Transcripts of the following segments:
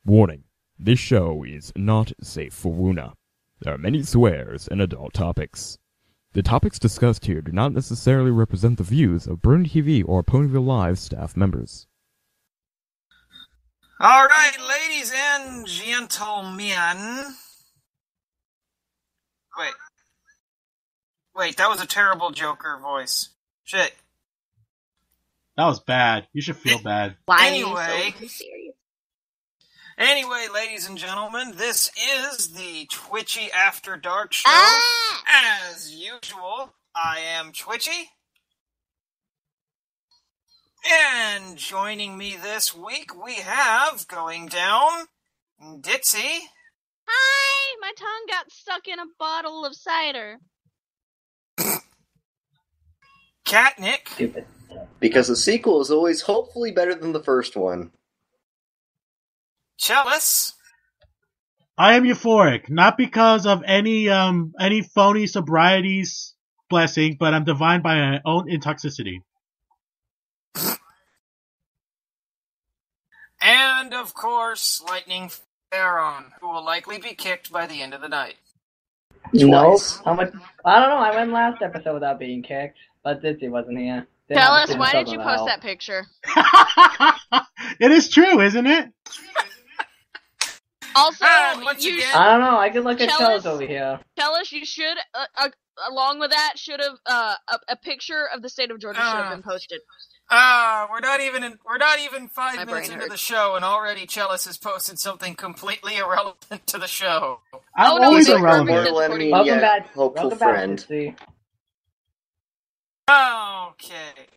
Warning, this show is not safe for Wuna. There are many swears and adult topics. The topics discussed here do not necessarily represent the views of Burn TV or Ponyville Live staff members. Alright, ladies and gentlemen. Wait, that was a terrible Joker voice. Shit. That was bad. You should feel bad. Why Anyway. are you so serious? Anyway, ladies and gentlemen, this is the Twitchy After Dark show. As usual, I am Twitchy. And joining me this week, we have, going down, Ditzy. Hi! My tongue got stuck in a bottle of cider. Catnick. Stupid. Because the sequel is always hopefully better than the first one. Chelis. I am euphoric, not because of any phony sobriety's blessing, but I'm divine by my own intoxicity. And, of course, Lightning Ferron, who will likely be kicked by the end of the night. Nope. How much? I don't know. I went last episode without being kicked, but Ditsy wasn't here. Tell us, why did you post that picture? It is true, isn't it? Also, I don't know. I could look at Chelis over here. Chelis, you should, along with that, should have a picture of the state of Georgia should have been posted. We're not even 5 minutes into the show, and already Chelis has posted something completely irrelevant to the show. I'm always irrelevant. Welcome back, hopeful friend. Okay.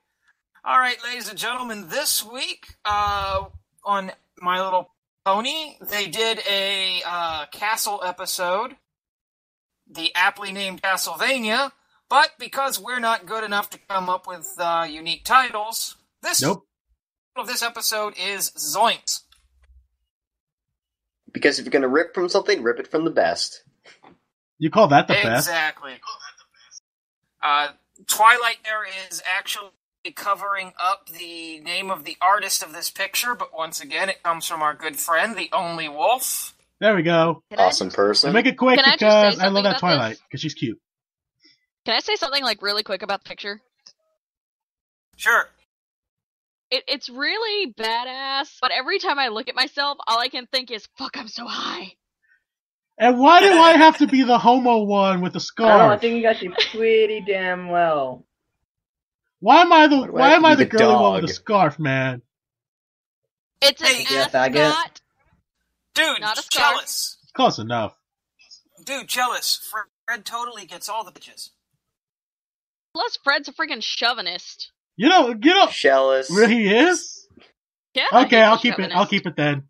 Alright, ladies and gentlemen, this week, on My Little Pony, they did a castle episode, the aptly named Castlevania, but because we're not good enough to come up with unique titles, this episode is ZOINKS. Because if you're going to rip from something, rip it from the best. You call that the best? Exactly. Twilight there is actually covering up the name of the artist of this picture, but once again, it comes from our good friend, the Only Wolf. There we go. Awesome person. And make it quick because I love that Twilight, because she's cute. Can I say something, really quick about the picture? Sure. It's really badass, but every time I look at myself, all I can think is, fuck, I'm so high. And why do I have to be the homo one with the scarf? I don't know, I think you got you pretty damn well. Why am I the girly one with the scarf, man? It's an ascot. Dude, not a scarf. Chelis. Close enough. Dude, Chelis. Fred totally gets all the bitches. Plus, Fred's a freaking chauvinist. You know. Chelis. Really, he is? Yeah. Okay, I'll keep it. I'll keep it then.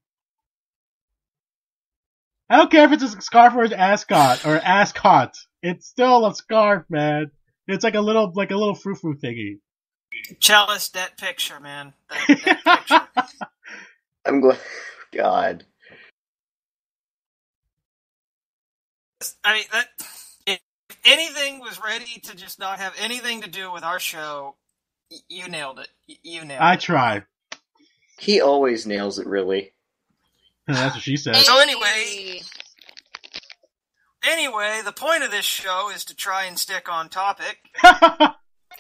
I don't care if it's a scarf or an ascot or ascot. It's still a scarf, man. It's like a little frou-frou thingy. Chelis, that picture, man. That picture. I'm glad. God. I mean, if anything was ready to just not have anything to do with our show, you nailed it. You nailed it. I try. He always nails it, really. That's what she said. So anyway, the point of this show is to try and stick on topic.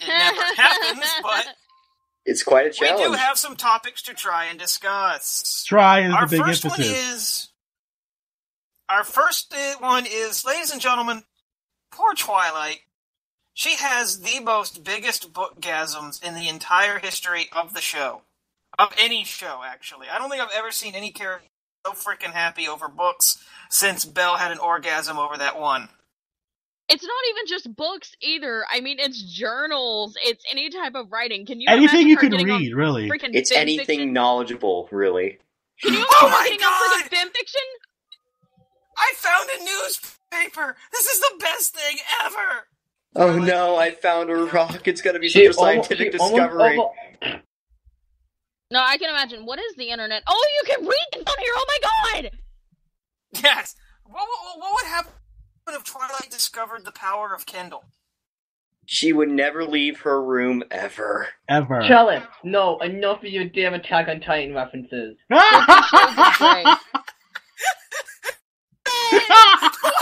It never happens, but it's quite a challenge. We do have some topics to try and discuss. Try is the big emphasis. Our first one is, ladies and gentlemen, poor Twilight. She has the biggest bookgasms in the entire history of the show. Of any show, actually. I don't think I've ever seen any character so freaking happy over books since Belle had an orgasm over that one. It's not even just books either. I mean, it's journals. It's any type of writing. Can you anything you can read, really? It's anything knowledgeable, really. Can you oh my god! Fan fiction? I found a newspaper. This is the best thing ever. Oh no! I found a rock. It's gonna be such a scientific discovery. No, I can imagine. What is the internet? Oh, you can read on here! Oh my god! Yes. What would happen if Twilight discovered the power of Kindle? She would never leave her room ever. Ever. Chelis, no, enough of your damn Attack on Titan references.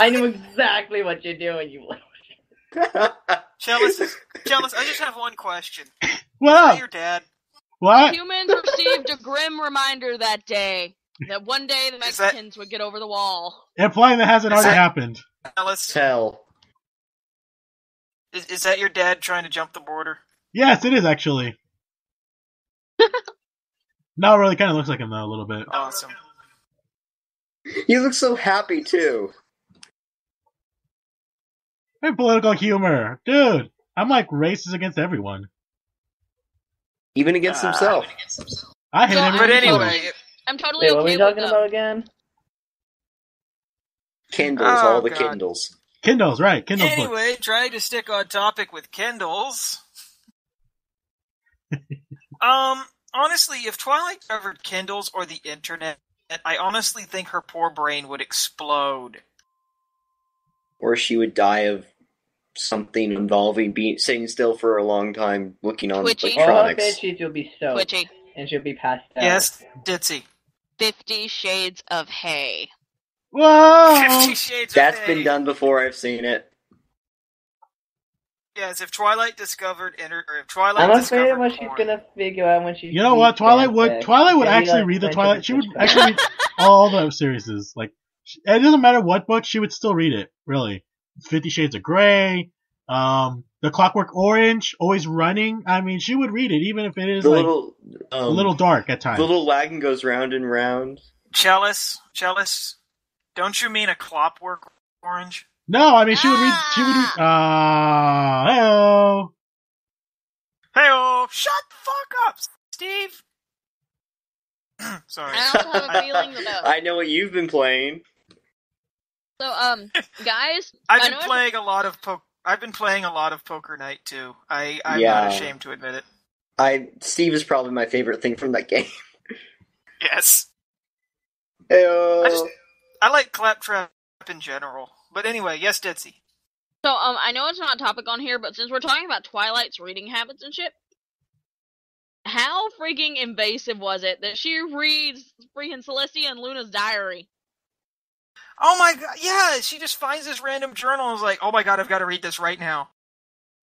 I know exactly what you're doing, you little Chelis, I just have one question. What Is up? that your dad? What? Humans received a grim reminder that day that one day the Mexicans would get over the wall. Implying that hasn't already happened. Chelis, Tell. is that your dad trying to jump the border? Yes, it is actually. No, it really kind of looks like him though, a little bit. Awesome. You look so happy too. Hey, political humor. Dude, I'm like racist against everyone. Even against himself. I hate So, everyone. But anyway, I'm totally Wait, what are okay we talking with about again? Kindles, Oh, all the God. Kindles. Kindles, right. Kindles books. anyway, trying to stick on topic with Kindles. Honestly, if Twilight covered Kindles or the internet, I honestly think her poor brain would explode. Or she would die of something involving sitting still for a long time looking on Twitchy. All her electronics. bitches will be soaked. Twitchy. And she'll be passed out. Yes, Ditzy. 50 Shades of Hay. Whoa! 50 Shades of That's Hay. been done before, I've seen it. Yes, if Twilight discovered or if Twilight I'm afraid discovered of what she's porn. gonna figure out when she. You know what? Twilight would Maybe, actually like, read the Friendship Twilight. is She would Witchcraft. actually read all the series. Like, it doesn't matter what book, she would still read it. Really, 50 Shades of Grey, The Clockwork Orange, Always Running. I mean, she would read it even if it is The like little, a little dark at times. the little wagon goes round and round. Chelis, don't you mean a Clockwork Orange? No, I mean she would read. She would read. Hello. Hey-oh, shut the fuck up, Steve! Sorry. I also have a feeling that. I know what you've been playing. So, guys, I've I been know playing a lot of Poker Night too. I'm Yeah. not ashamed to admit it. Steve is probably my favorite thing from that game. Yes. Heyo. I like Claptrap in general. But anyway, yes, Ditzy. So, I know it's not a topic on here, but since we're talking about Twilight's reading habits and shit, how freaking invasive was it that she reads freaking Celestia and Luna's diary? Oh my god, yeah, she just finds this random journal and is like, oh my god, I've got to read this right now.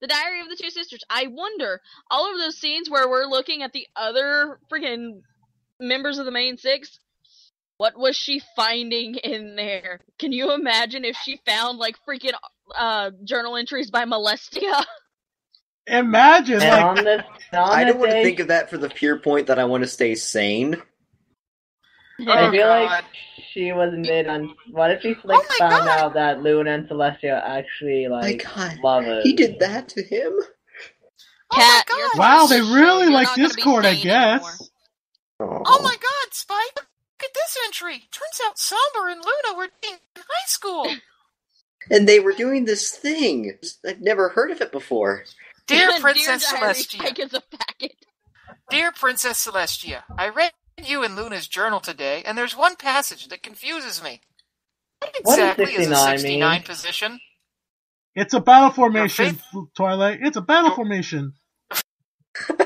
The Diary of the Two Sisters. I wonder, all of those scenes where we're looking at the other freaking members of the main six, what was she finding in there? Can you imagine if she found, like, freaking journal entries by Molestia? Imagine, And like, on this, I don't want to day, think of that for the pure point that I want to stay sane. I Oh, feel God. like she was made on. What if she Oh my found God. out that Luna and Celestia are actually like God, lovers? he did that to him? Cat, oh my you're god! wow, they You're really not like gonna be Discord, I sane guess. anymore. Oh my god, Spike! Look at this entry! Turns out Somber and Luna were dating in high school! And they were doing this thing. I've never heard of it before. Dear Princess Dear Diary, Celestia. Spike is a packet. Dear Princess Celestia, I read you and Luna's journal today, and there's one passage that confuses me. What What does exactly is a 69 69 mean? position? It's a battle formation, Your Twilight. It's a battle Your- formation.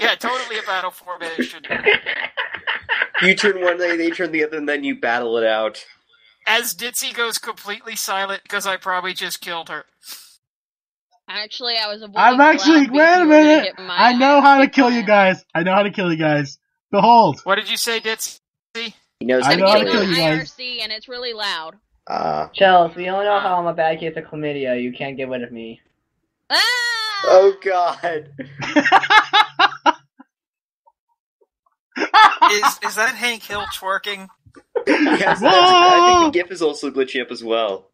Yeah, totally a battle formation. You turn one way, they turn the other, and then you battle it out. As Ditzy goes completely silent because I probably just killed her. Actually, I was avoiding I'm actually. Cloud Wait a because you were gonna minute. get my I know ass how to kicked kill by you it. guys. I know how to kill you guys. Behold. What did you say, Ditzy? He knows I I'm know how to getting kill on you guys. IRC and it's really loud. Chels, we all know how I'm a bad case of chlamydia. You can't get rid of me. Ah! Oh god. Is that Hank Hill twerking? Yes, Whoa! I think the GIF is also glitching up as well.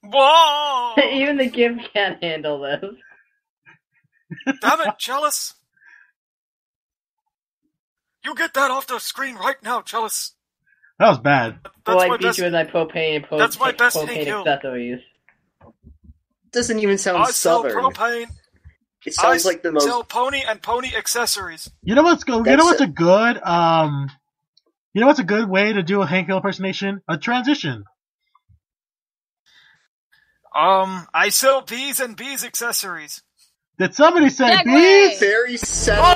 Whoa! Even the GIF can't handle this. Damn it, Chelis! You get that off the screen right now, Chelis! That was bad. Well, That's I my beat best. you with my propane and That's my best Hank propane Hill. accessories. Doesn't even sound I sell southern. propane. It sounds like the most. sell pony and pony accessories. You know what's good? You That's know what's a- a good You know what's a good way to do a Hank Hill impersonation? A transition. I sell bees and bees accessories. Did somebody say Segway! bees? Very sad.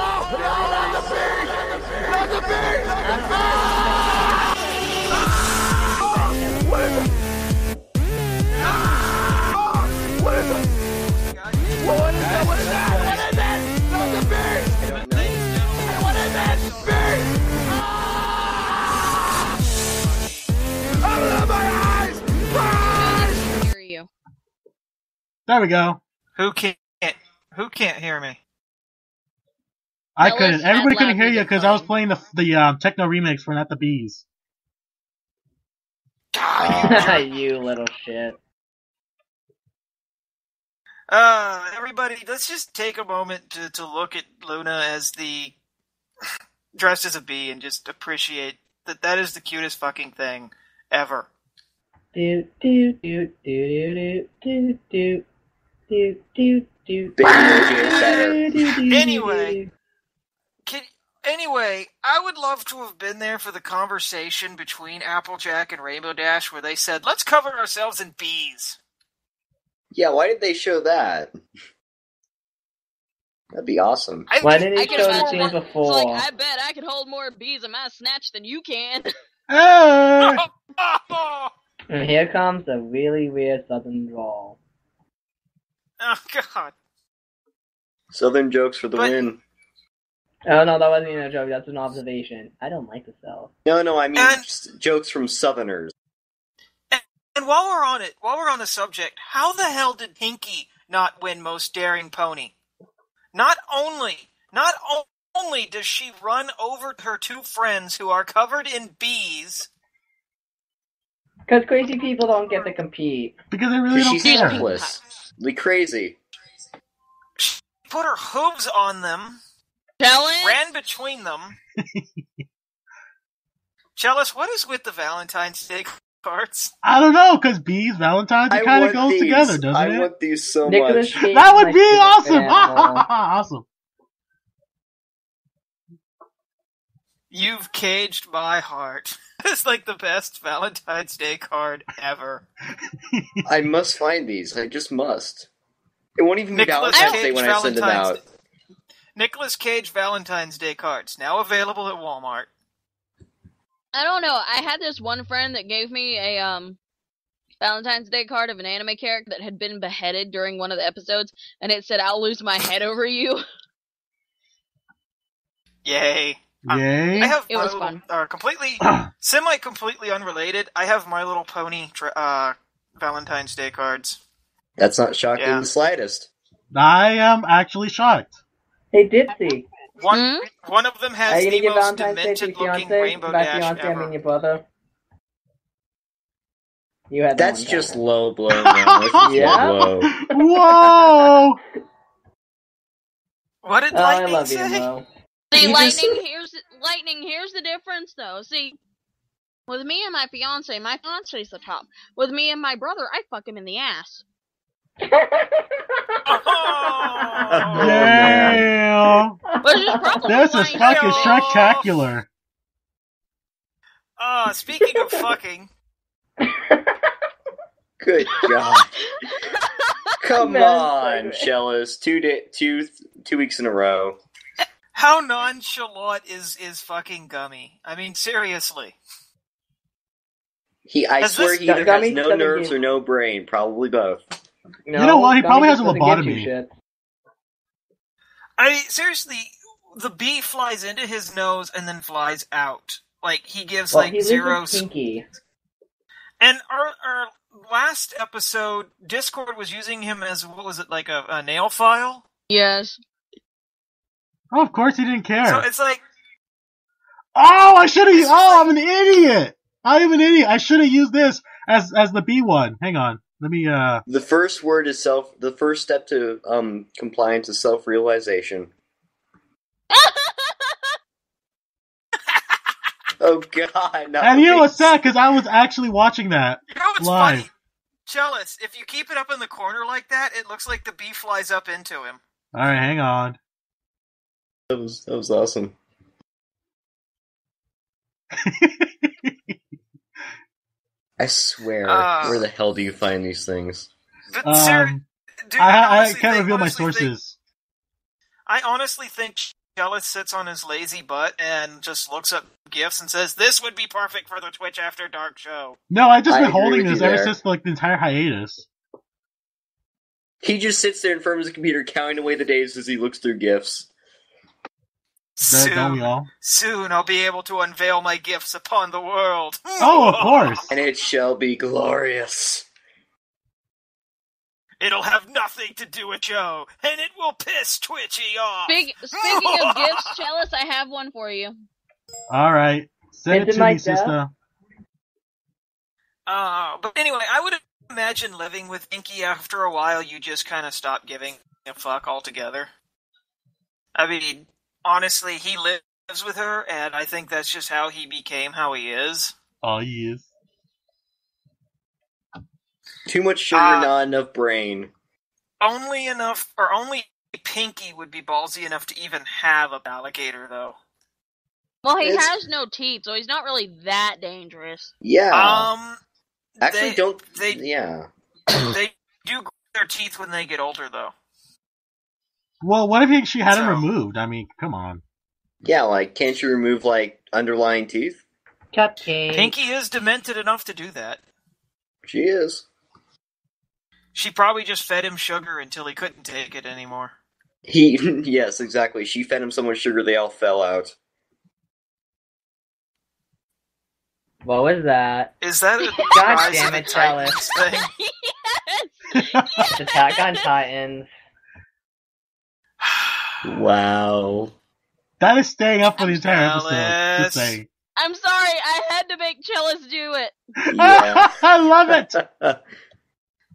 There we go. Who can't hear me? I Chelis couldn't. had Everybody loud couldn't hear you music because I was playing. playing the techno remix for Not the Bees. God, You little shit. everybody, let's just take a moment to look at Luna as the dressed as a bee and just appreciate that is the cutest fucking thing ever. Do do do do do do do do do. Baby OJ is better. Anyway, I would love to have been there for the conversation between Applejack and Rainbow Dash where they said, let's cover ourselves in bees. Yeah, why did they show that? That'd be awesome. Why didn't I he can show the hold scene more, before? It's like, I bet I can hold more bees in my snatch than you can. Hey! And here comes a really weird southern drawl. Oh, God. Southern jokes for the But- win. Oh no, that wasn't even a joke, that's an observation. I don't like the South. No, I mean And- just jokes from Southerners. And while we're on the subject, how the hell did Pinky not win Most Daring Pony? Not only does she run over her two friends who are covered in bees, Because crazy people don't get to compete. Because they really don't She's care. helpless. Like crazy. she put her hooves on them, Chelis? ran between them. Chelis, what is with the Valentine's Day cards? I don't know, because bees, Valentine's, it kind of goes these. together, doesn't I it? want these so Nicholas much. Cage That is would my be favorite awesome! animal. Awesome. You've caged my heart. It's like the best Valentine's Day card ever. I must find these. I just must. It won't even be Nicolas Valentine's Day Cage when I send them Valentine's out. Nicolas Cage Valentine's Day cards, now available at Walmart. I don't know. I had this one friend that gave me a Valentine's Day card of an anime character that had been beheaded during one of the episodes, and it said, "I'll lose my head over you." Yay. Yay. I have It was fun. completely, semi-completely unrelated. I have My Little Pony Valentine's Day cards. That's not shocking Yeah. in the slightest. I am actually shocked. Hey, Ditzy, One of them are has you the gonna give most Valentine's Day to your demented-looking fiance? Rainbow By Dash fiance, I ever. mean your brother. You had that That's one just coming. low blow, man. That's just Yeah? low blow. Whoa! What did Oh, I Lightning love you, say? Mo. See, You just- lightning. Here's the difference, though. See, with me and my fiance's the top. With me and my brother, I fuck him in the ass. Oh! Damn! Which is probably This why is he fucking did. spectacular. Speaking of fucking, Good God. Come Man, on, Chelis. 2 weeks in a row. how nonchalant is fucking Gummy? I mean, seriously. I Has swear this- he either Gummy has no doesn't nerves give- or no brain. Probably both. No, You know what? He Gummy probably has just a doesn't give lobotomy. two shits. I mean, seriously, the bee flies into his nose and then flies out. Like, he gives, Well, like, he lives zero... with Pinky. And our last episode, Discord was using him as, what was it, like a nail file? Yes. Oh, of course he didn't care. So it's like, Oh, I should have. Oh, I'm an idiot. I'm an idiot. I should have used this as the B one. Hang on. Let me. The first word is the first step to compliance is self-realization. Oh God! Not And you know the what's bees. sad? Because I was actually watching that. you know what's Live. funny? Chelis, if you keep it up in the corner like that, it looks like the bee flies up into him. All right, hang on. That was awesome. I swear, where the hell do you find these things? But dude, I honestly can't think- reveal my honestly think- sources. I honestly think Chelis sits on his lazy butt and just looks up GIFs and says, "This would be perfect for the Twitch After Dark show." No, I've just I been agree holding with this you ever there. since like the entire hiatus. He just sits there in front of his computer counting away the days as he looks through GIFs. Don't we all? Soon I'll be able to unveil my gifts upon the world. Oh, of course. And it shall be glorious. It'll have nothing to do with Joe, and it will piss Twitchy off. Speaking of gifts, Chelis, I have one for you. All right. Send it Is it to me, myself? sister. But anyway, I would imagine living with Inky after a while, you just kind of stop giving a fuck altogether. I mean, honestly, he lives with her, and I think that's just how he became how he is. Oh, he is. Too much sugar, not enough brain. Only Pinky would be ballsy enough to even have a alligator, though. Well, he has no teeth, so he's not really that dangerous. Yeah. Actually, they do grow their teeth when they get older, though. Well, what if she had them removed? I mean, come on. Yeah, like, can't you remove, like, underlying teeth? Cupcake. Pinky is demented enough to do that. She is. She probably just fed him sugar until he couldn't take it anymore. Yes, exactly. She fed him so much sugar they all fell out. What was that? Is that a God damn it, Chelis. thing? Yes! Attack on Titans. Wow. That is staying up for the entire episode. Chelis. Just saying. I'm sorry, I had to make Chelis do it. Yeah. I love it.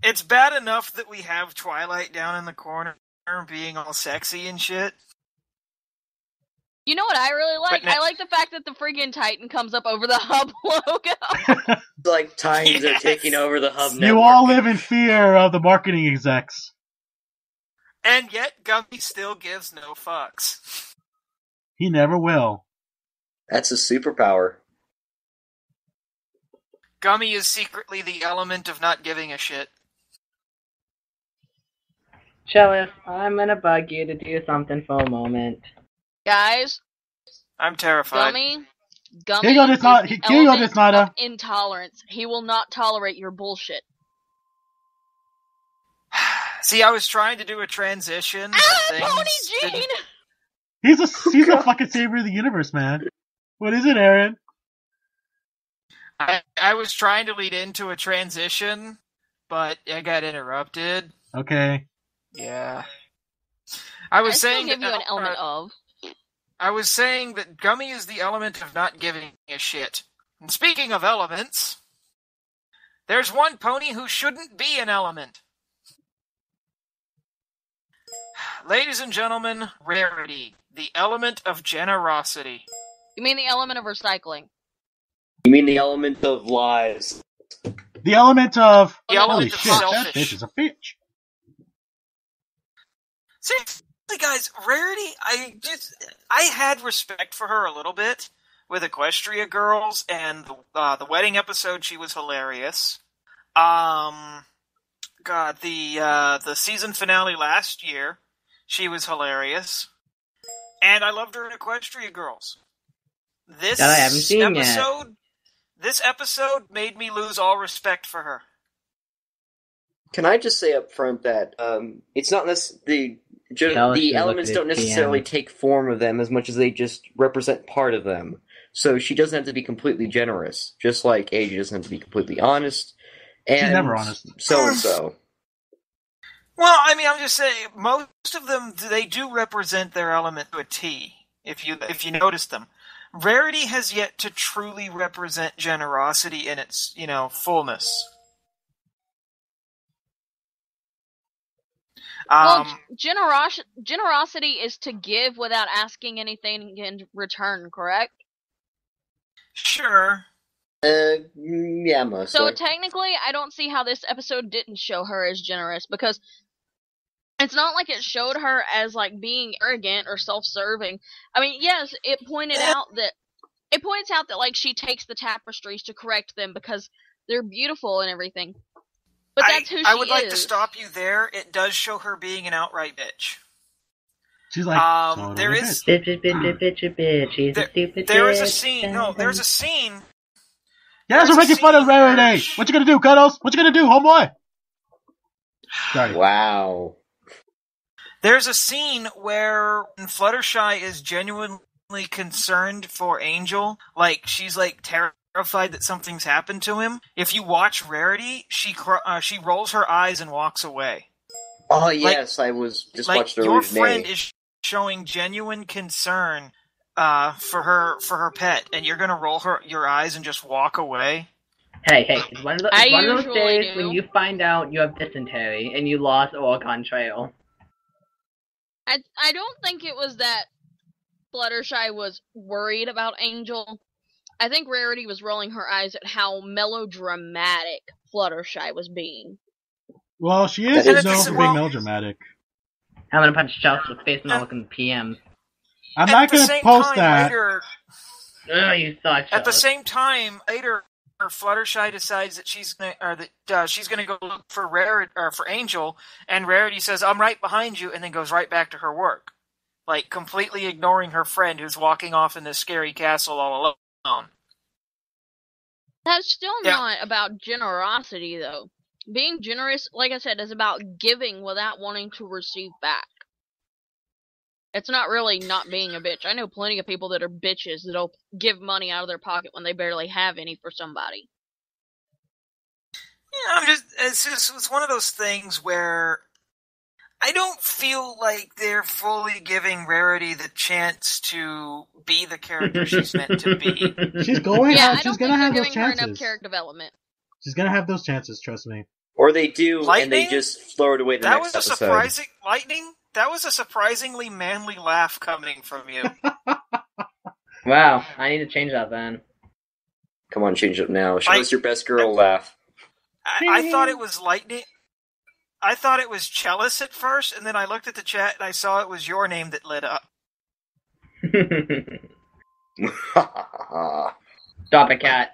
It's bad enough that we have Twilight down in the corner being all sexy and shit. You know what I really like? I like the fact that the friggin' Titan comes up over the hub logo. Like, Titans are taking over the hub network. You all live in fear of the marketing execs. And yet, Gummy still gives no fucks. He never will. That's a superpower. Gummy is secretly the element of not giving a shit. Chelis, I'm gonna bug you to do something for a moment. Guys, I'm terrified. Gummy Here you go, is the element Ditznata. of intolerance. He will not tolerate your bullshit. See, I was trying to do a transition. Pony Gene! He's a fucking savior of the universe, man. What is it, Aaron? I was trying to lead into a transition, but I got interrupted. Okay. Yeah. I was saying give you an element of. I was saying that Gummy is the element of not giving a shit. And speaking of elements, there's one pony who shouldn't be an element. Ladies and gentlemen, Rarity, the element of generosity. You mean the element of recycling? You mean the element of lies? The element of... The Holy element of shit, that selfish. bitch is a bitch. Seriously, guys, Rarity, I had respect for her a little bit with Equestria Girls, and the wedding episode, she was hilarious. God, the season finale last year, she was hilarious. And I loved her in Equestria Girls. This That I haven't seen episode, yet. This episode made me lose all respect for her. Can I just say up front that it's not the elements don't necessarily take form of them as much as they just represent part of them. So she doesn't have to be completely generous, just like AJ doesn't have to be completely honest. And She's never honest. So and so. Well, I mean, I'm just saying, most of them, they do represent their element to a T, if you notice them. Rarity has yet to truly represent generosity in its, fullness. Generosity is to give without asking anything in return, correct? Sure. Yeah, mostly. So technically, I don't see how this episode didn't show her as generous, because it's not like it showed her as like being arrogant or self-serving. I mean, yes, it points out that like she takes the tapestries to correct them because they're beautiful and everything. But that's who she is. I would like to stop you there. It does show her being an outright bitch. She's like, there is bitch. She's a stupid there is a bitch. scene. No, there's a scene. You guys are making fun of Rarity. What you gonna do, Cuddles? What you gonna do, homeboy? Sorry. Wow. There's a scene where Fluttershy is genuinely concerned for Angel. Like, she's like terrified that something's happened to him. If you watch Rarity, she rolls her eyes and walks away. Oh yes, I was just watched earlier your today. friend is showing genuine concern for her pet, and you're gonna roll your eyes and just walk away. Hey, it's one of those days do. when you find out you have dysentery and you lost Oregon Trail. I don't think it was that Fluttershy was worried about Angel. I think Rarity was rolling her eyes at how melodramatic Fluttershy was being. Well, she is known for being melodramatic. I'm gonna punch Chelsea with face and looking PM. I'm not gonna post that. Later, you thought. At the same time, later, Fluttershy decides that she's gonna go look for for Angel, and Rarity says, "I'm right behind you," and then goes right back to her work, like completely ignoring her friend who's walking off in this scary castle all alone. That's still not about generosity, though. Being generous, like I said, is about giving without wanting to receive back. It's not really not being a bitch. I know plenty of people that are bitches that'll give money out of their pocket when they barely have any for somebody. Yeah, it's one of those things where I don't feel like they're fully giving Rarity the chance to be the character she's meant to be. She's gonna have those chances. Her enough character development. She's gonna have those chances, trust me. Or they do, Lightning? and they just throw it away the next episode. That was a surprisingly manly laugh coming from you. Wow, I need to change that then. Come on, change it now. Show us your best girl laugh. I thought it was Lightning. I thought it was Chelis at first, and then I looked at the chat and I saw it was your name that lit up. Stop it, cat.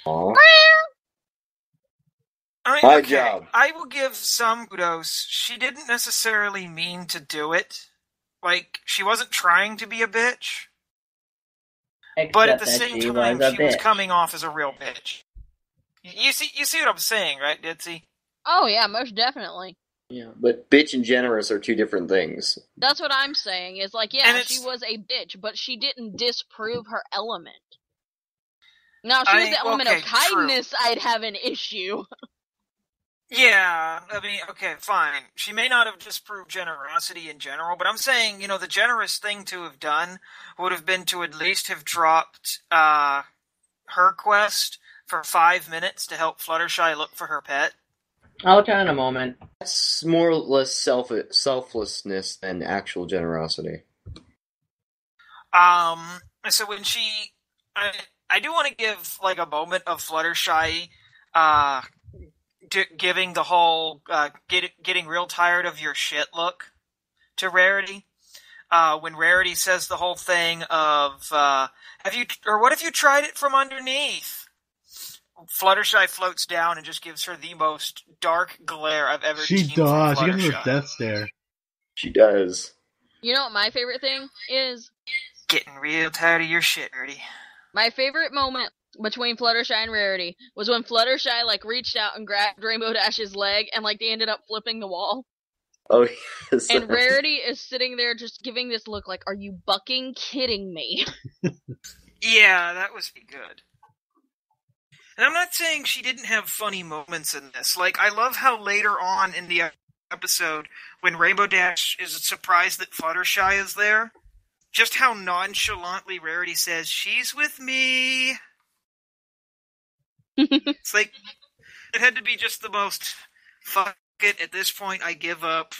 Aww. My job. I will give some kudos. She didn't necessarily mean to do it. Like, she wasn't trying to be a bitch. But at the same time, she was coming off as a real bitch. You see what I'm saying, right, Ditzy? Oh yeah, most definitely. Yeah, but bitch and generous are two different things. That's what I'm saying, is like, yeah, she was a bitch, but she didn't disprove her element. Now, if she was the element of kindness, I'd have an issue. Yeah, I mean, okay, fine. She may not have disproved generosity in general, but I'm saying, the generous thing to have done would have been to at least have dropped her quest for 5 minutes to help Fluttershy look for her pet. I'll try in a moment. That's more or less selflessness than actual generosity. So when I do want to give, like, a moment of Fluttershy, giving the whole getting real tired of your shit look to Rarity. When Rarity says the whole thing of what if you tried it from underneath? Fluttershy floats down and just gives her the most dark glare I've ever seen. She does. She gives her a death stare. She does. You know what my favorite thing is? Getting real tired of your shit, Rarity. My favorite moment between Fluttershy and Rarity was when Fluttershy, like, reached out and grabbed Rainbow Dash's leg, and, like, they ended up flipping the wall. Oh, yes. And Rarity is sitting there just giving this look like, are you bucking kidding me? Yeah, that was good. And I'm not saying she didn't have funny moments in this. Like, I love how later on in the episode, when Rainbow Dash is surprised that Fluttershy is there, just how nonchalantly Rarity says, "She's with me." It's like, it had to be just the most, fuck it, at this point, I give up.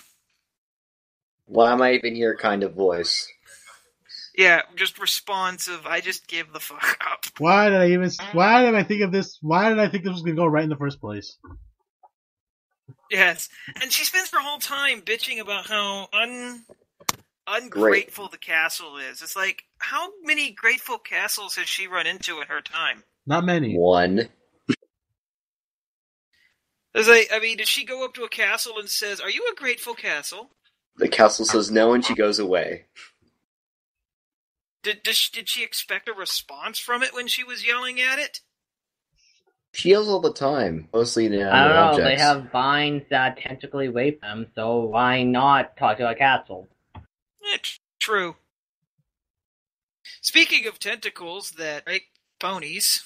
Why am I even here kind of voice? Yeah, just responsive, I just give the fuck up. Why did I think of this? Why did I think this was going to go right in the first place? Yes, and she spends her whole time bitching about how ungrateful the castle is. It's like, how many grateful castles has she run into in her time? Not many. One. Did she go up to a castle and says, "Are you a grateful castle?" The castle says no, and she goes away. Did she expect a response from it when she was yelling at it? She yells all the time, mostly in I don't know, objects. They have vines that tentacly rape them, so why not talk to a castle? True. Speaking of tentacles that rape ponies...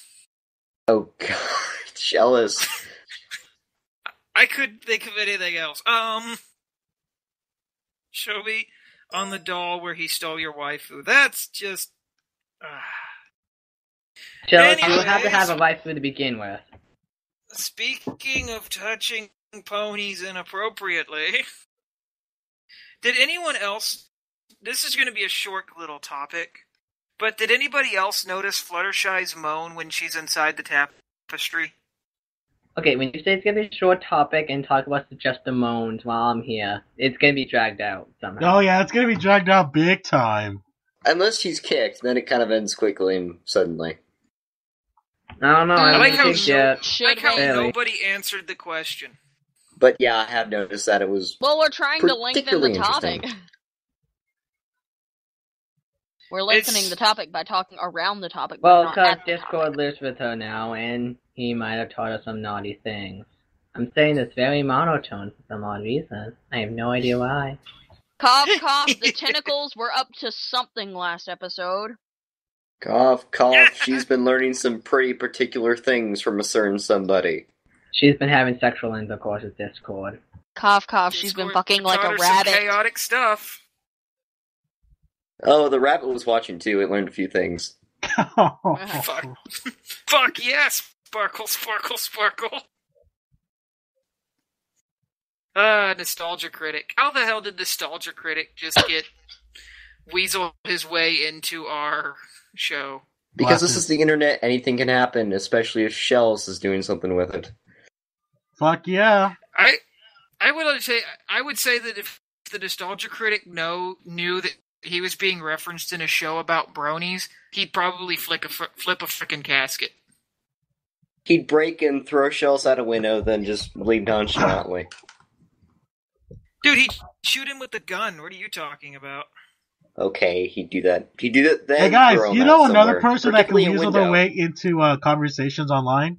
Oh god, Chelis. I couldn't think of anything else. Shobi on the doll where he stole your waifu. That's just... Chelis, you have to have a waifu to begin with. Speaking of touching ponies inappropriately, did anyone else... This is going to be a short little topic, but did anybody else notice Fluttershy's moan when she's inside the tapestry? Okay, when you say it's gonna be a short topic and talk about just the moans while I'm here, it's gonna be dragged out somehow. Oh yeah, it's gonna be dragged out big time. Unless she's kicked, then it kind of ends quickly and suddenly. I don't know, I I like haven't how, kicked yet. nobody answered the question. But yeah, I have noticed that it was Well, we're trying to lengthen particularly the topic. interesting. We're lengthening the topic by talking around the topic. Well, but not because at the Discord topic. lives with her now, and he might have taught her some naughty things. I'm saying this very monotone for some odd reason. I have no idea why. Cough, cough, the tentacles were up to something last episode. Cough, cough, she's been learning some pretty particular things from a certain somebody. She's been having sexual intercourse with Discord. Cough, cough, she's been fucking like taught a her some rabbit. chaotic stuff. Oh, the rabbit was watching too, it learned a few things. Fuck. Fuck yes! Sparkle, sparkle, sparkle. Nostalgia Critic. How the hell did Nostalgia Critic just get weasel his way into our show? Because this is the internet, anything can happen, especially if Chelis is doing something with it. Fuck yeah. I would say that if the Nostalgia Critic knew that he was being referenced in a show about bronies, he'd probably flip a frickin' casket. He'd break and throw Chelis out a window, then just leave nonchalantly. Dude, he'd shoot him with the gun. What are you talking about? Okay, he'd do that. He'd do that then. Hey guys, throw him you out know another somewhere, person that can particularly a weasel their window. way into conversations online?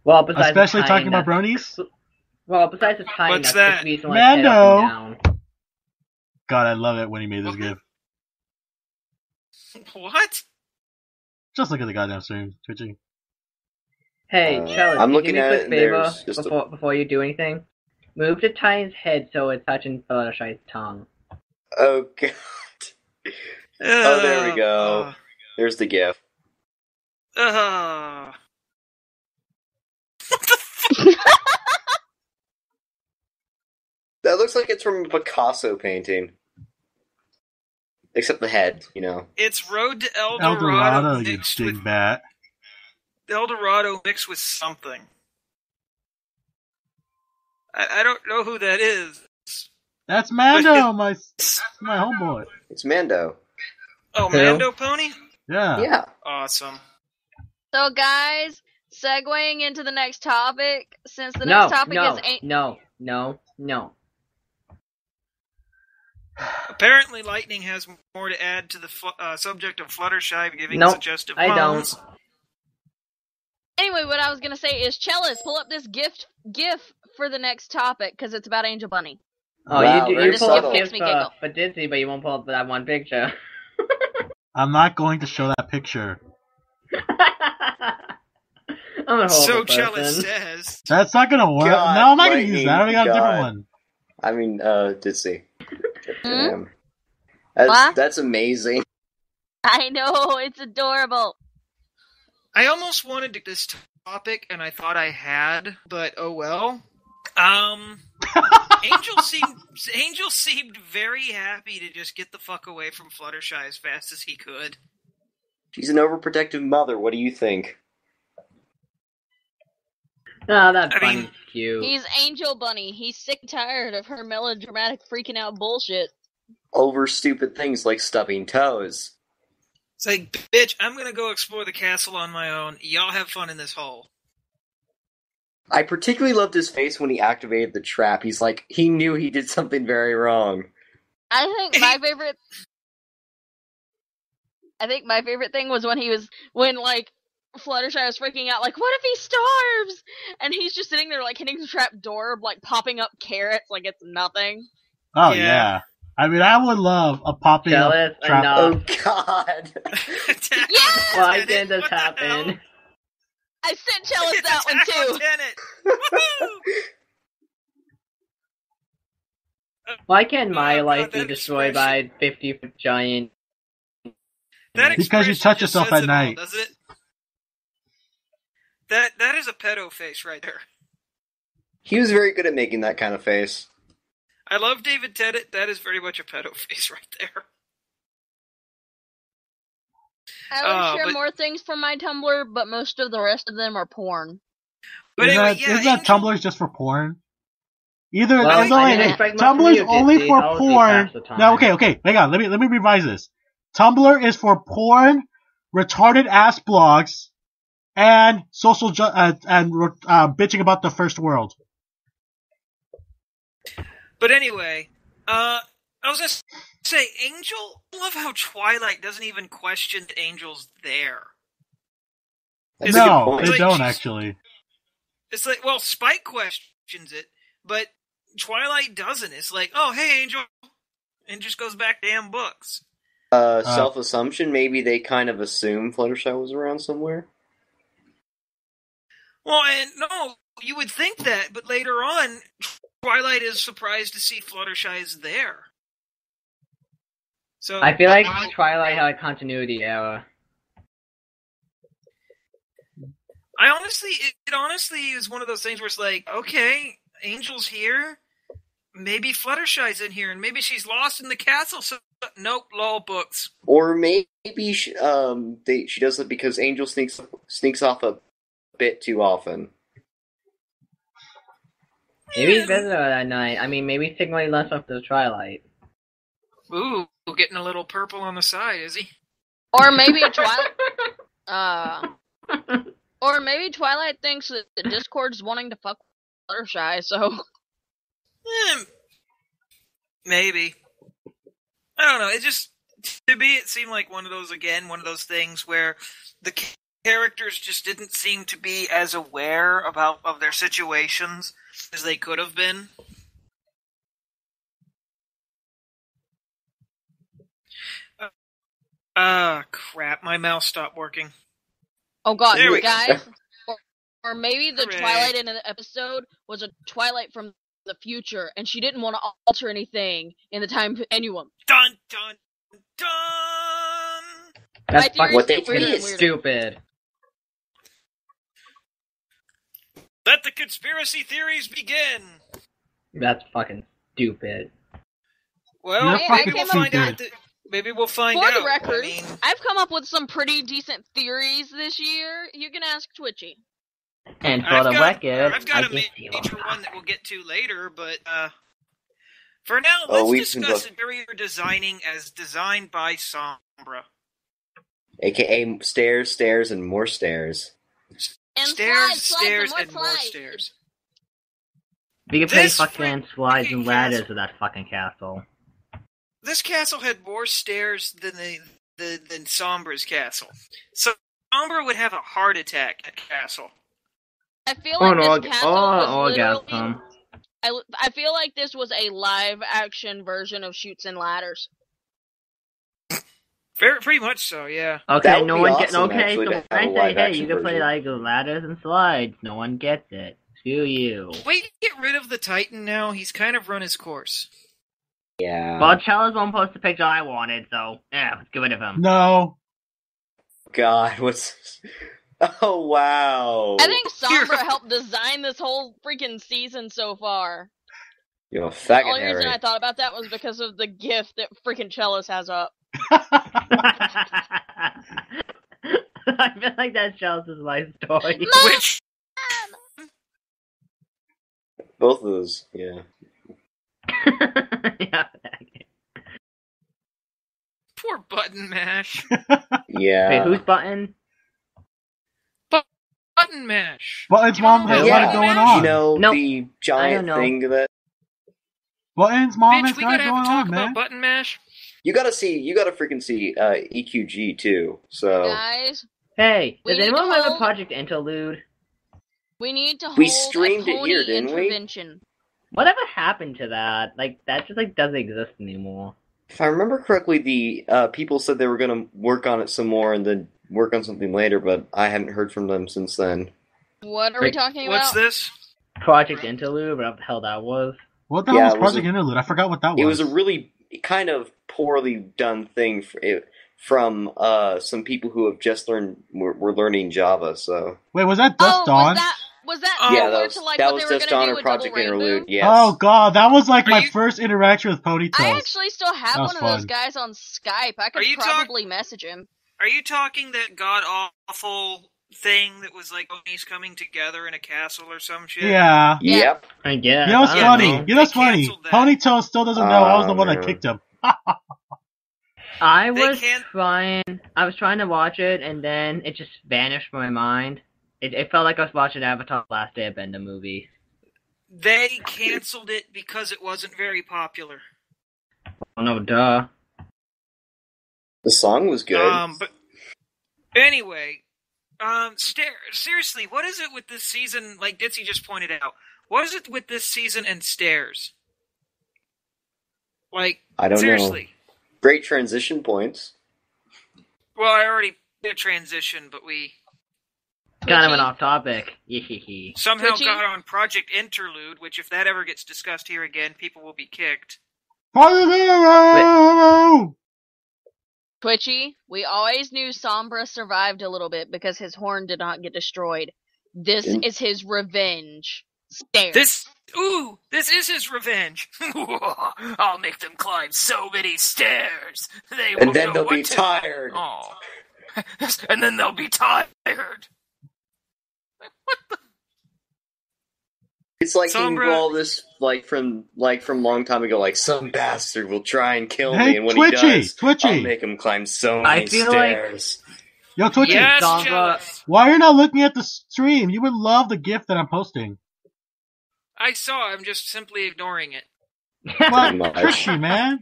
Well, besides Especially the talking kind about bronies? Well, besides the kind What's that's that? just weaseling his head up and down. God, I love it when he made this gif. What? Just look at the goddamn stream, Twitchy. Hey, Chelis, I'm can looking you do me at a it, quick and favor there's just before you do anything? Move the Titan's head so it's touching Fluttershy's tongue. Oh god. Oh, there we go. There's the gif. What the That looks like it's from a Picasso painting. Except the head, you know. It's Road to El Eldorado, Dorado you mixed with dingbat. El Dorado mixed with something. I don't know who that is. That's Mando, my homeboy. It's Mando. Oh, Who? Mando Pony? Yeah. Yeah. Awesome. So, guys, segueing into the next topic, since the next topic is... No. Apparently, Lightning has more to add to the subject of Fluttershy giving Nope, suggestive I moans. don't. Anyway, what I was gonna say is, Chelis, pull up this GIF for the next topic, because it's about Angel Bunny. Oh, Wow, you very pull up subtle. gifs Makes me giggle. for Disney, but you won't pull up that one picture. I'm not going to show that picture. I'm a horrible So person. Chelis says... That's not gonna work. God, no, I'm not gonna use Lightning, that. I already got a different God. one. I mean, Ditzy. Damn. What? That's amazing. I know, it's adorable. I almost wanted this topic, and I thought I had, but oh well. Angel seemed very happy to just get the fuck away from Fluttershy as fast as he could. She's an overprotective mother, what do you think? Oh, that's I funny. mean, Cute. He's Angel Bunny. He's sick and tired of her melodramatic freaking out bullshit. Over stupid things like stubbing toes. It's like, bitch, I'm gonna go explore the castle on my own. Y'all have fun in this hole. I particularly loved his face when he activated the trap. He's like, he knew he did something very wrong. I think my favorite thing was when like Fluttershy was freaking out, like, what if he starves? And he's just sitting there like hitting the trap door, like popping up carrots like it's nothing. Oh Yeah. yeah. I mean, I would love a popping up Chelis, trap. enough. Oh god. Yes! Why did this What the happen? hell? I sent Chelis It's that one Attack on too. Tenet. Woohoo! Why can't my Oh, life God, be that destroyed by a 50-foot giant? That Because you expression touch just yourself says at it all, night. doesn't it? That is a pedo face right there. He was very good at making that kind of face. I love David Tennant. That is very much a pedo face right there. I would share more things from my Tumblr, but most of the rest of them are porn. But anyway, Isn't that Angel... Tumblr's just for porn? Either Well, no, I didn't wait, expect much from Tumblr's you, only Ditsy. for I'll do porn. half the time. No, okay, hang on. Let me revise this. Tumblr is for porn, retarded ass blogs, and social bitching about the first world. But anyway, I was gonna say, Angel. I love how Twilight doesn't even question that Angel's there. No, It's they like don't actually. It's like, well, Spike questions it, but Twilight doesn't. It's like, oh, hey, Angel, and just goes back to damn books. Self-assumption, maybe they kind of assume Fluttershy was around somewhere? Well, and no, you would think that, but later on, Twilight is surprised to see Fluttershy is there. So I feel like Twilight had a continuity error. It honestly is one of those things where it's like, okay, Angel's here, maybe Fluttershy's in here, and maybe she's lost in the castle, so nope, lol, books. Or maybe she does it because Angel sneaks off a bit too often. Maybe he's visitor that night. I mean, maybe signaling less of the Twilight. Ooh, getting a little purple on the side, is he? Or maybe Twilight. Or maybe Twilight thinks that the Discord's wanting to fuck Fluttershy, so. Maybe. I don't know. It just, to me, it seemed like one of those things where the characters just didn't seem to be as aware of their situations as they could have been. Crap. My mouse stopped working. Oh god, There we go. guys. Or maybe the Hooray. Twilight in the episode was a Twilight from the future, and she didn't want to alter anything in the time continuum. Dun, dun, dun! That's My fucking What they theory's did. weirder. stupid. Let the conspiracy theories begin! That's fucking stupid. Well, You're Hey, fucking I came up find stupid. out. Maybe we'll find For out. the record, I mean, I've come up with some pretty decent theories this year. You can ask Twitchy. And for I've the got record, a major one that we'll get to later, but for now, let's discuss interior designing as designed by Sombra. AKA stairs, and more stairs. And Stairs, slides, stairs, and and more stairs. we can play This fucking slides freaking and ladders castle. with that fucking castle. This castle had more stairs than than Sombra's castle. So Sombra would have a heart attack at castle. I feel like this castle was orgasm. I feel like this was a live action version of Chutes and Ladders. Pretty much so, yeah. That Okay, would no be one awesome, okay, actually, so to when have a I say, live hey, action you can play version. like ladders and slides, no one gets it. Screw you. We get rid of the Titan now. He's kind of run his course. Yeah. Well, Chelis won't post the picture I wanted, so yeah, let's get rid of him. No. God, what's... Oh, wow. I think Sombra helped design this whole freaking season so far. You're a The faggot, only Harry. reason I thought about that was because of the GIF that freaking Chelis has up. I feel like that's Chelis' life story. Which Both of those, yeah. Yeah. poor Button Mash. Yeah. Wait, who's button? Button Mash. Button's mom has Yeah. got it going You on. know, Nope. the I giant don't know. thing that... Button's mom Bitch, has we got it gotta have going a talk on, about man. Button Mash. You gotta freaking see EQG, too. So... Guys, Hey, We does need anyone to remember hold- Project Interlude? we need to hold We streamed a it pony here, didn't we? intervention. Whatever happened to that? Like, that just, like, doesn't exist anymore. If I remember correctly, the people said they were gonna work on it some more and then work on something later, but I haven't heard from them since then. What are we talking What's about? this? Project Interlude, whatever the hell that was. What the hell was Project Interlude? I forgot what that was. It was a really kind of poorly done thing from some people who have just were learning Java. So wait, was that Dust Dawn? Was that yeah, similar to like that what was they were Dust going Dawn to or do with Project Double Interlude? Rainbow? Yes. Oh god, that was like my first interaction with Ponytails. I actually still have one of fun. those guys on Skype. I could probably message him. Are you talking that god awful thing that was like ponies coming together in a castle or some shit? Yeah. Yep. I guess. You know what's funny? Know. You know what's funny? Ponytails still doesn't know I was the one that kicked him. I was trying to watch it, and then it just vanished from my mind. It felt like I was watching Avatar: Last Airbender movie. They canceled it because it wasn't very popular. Oh, no, duh. The song was good. But anyway, seriously, what is it with this season? Like Ditzy just pointed out, what is it with this season and Stairs? Like, I don't seriously. know. Great transition points. Well, I already did a transition, but we kind of an off topic. somehow got on Project Interlude, which if that ever gets discussed here again, people will be kicked. Twitchy, we always knew Sombra survived a little bit because his horn did not get destroyed. This is his revenge. Stairs. This is his revenge. I'll make them climb so many stairs. And then they'll be tired. Oh. And then they'll be tired. What the? It's like Sombra... he all this from long time ago. Like some bastard will try and kill me, and when he does, I'll make him climb so many stairs. Yo, Twitchy, yes, why are you not looking at the stream? You would love the GIF that I'm posting. I saw. I'm just simply ignoring it. What? Trixie, man.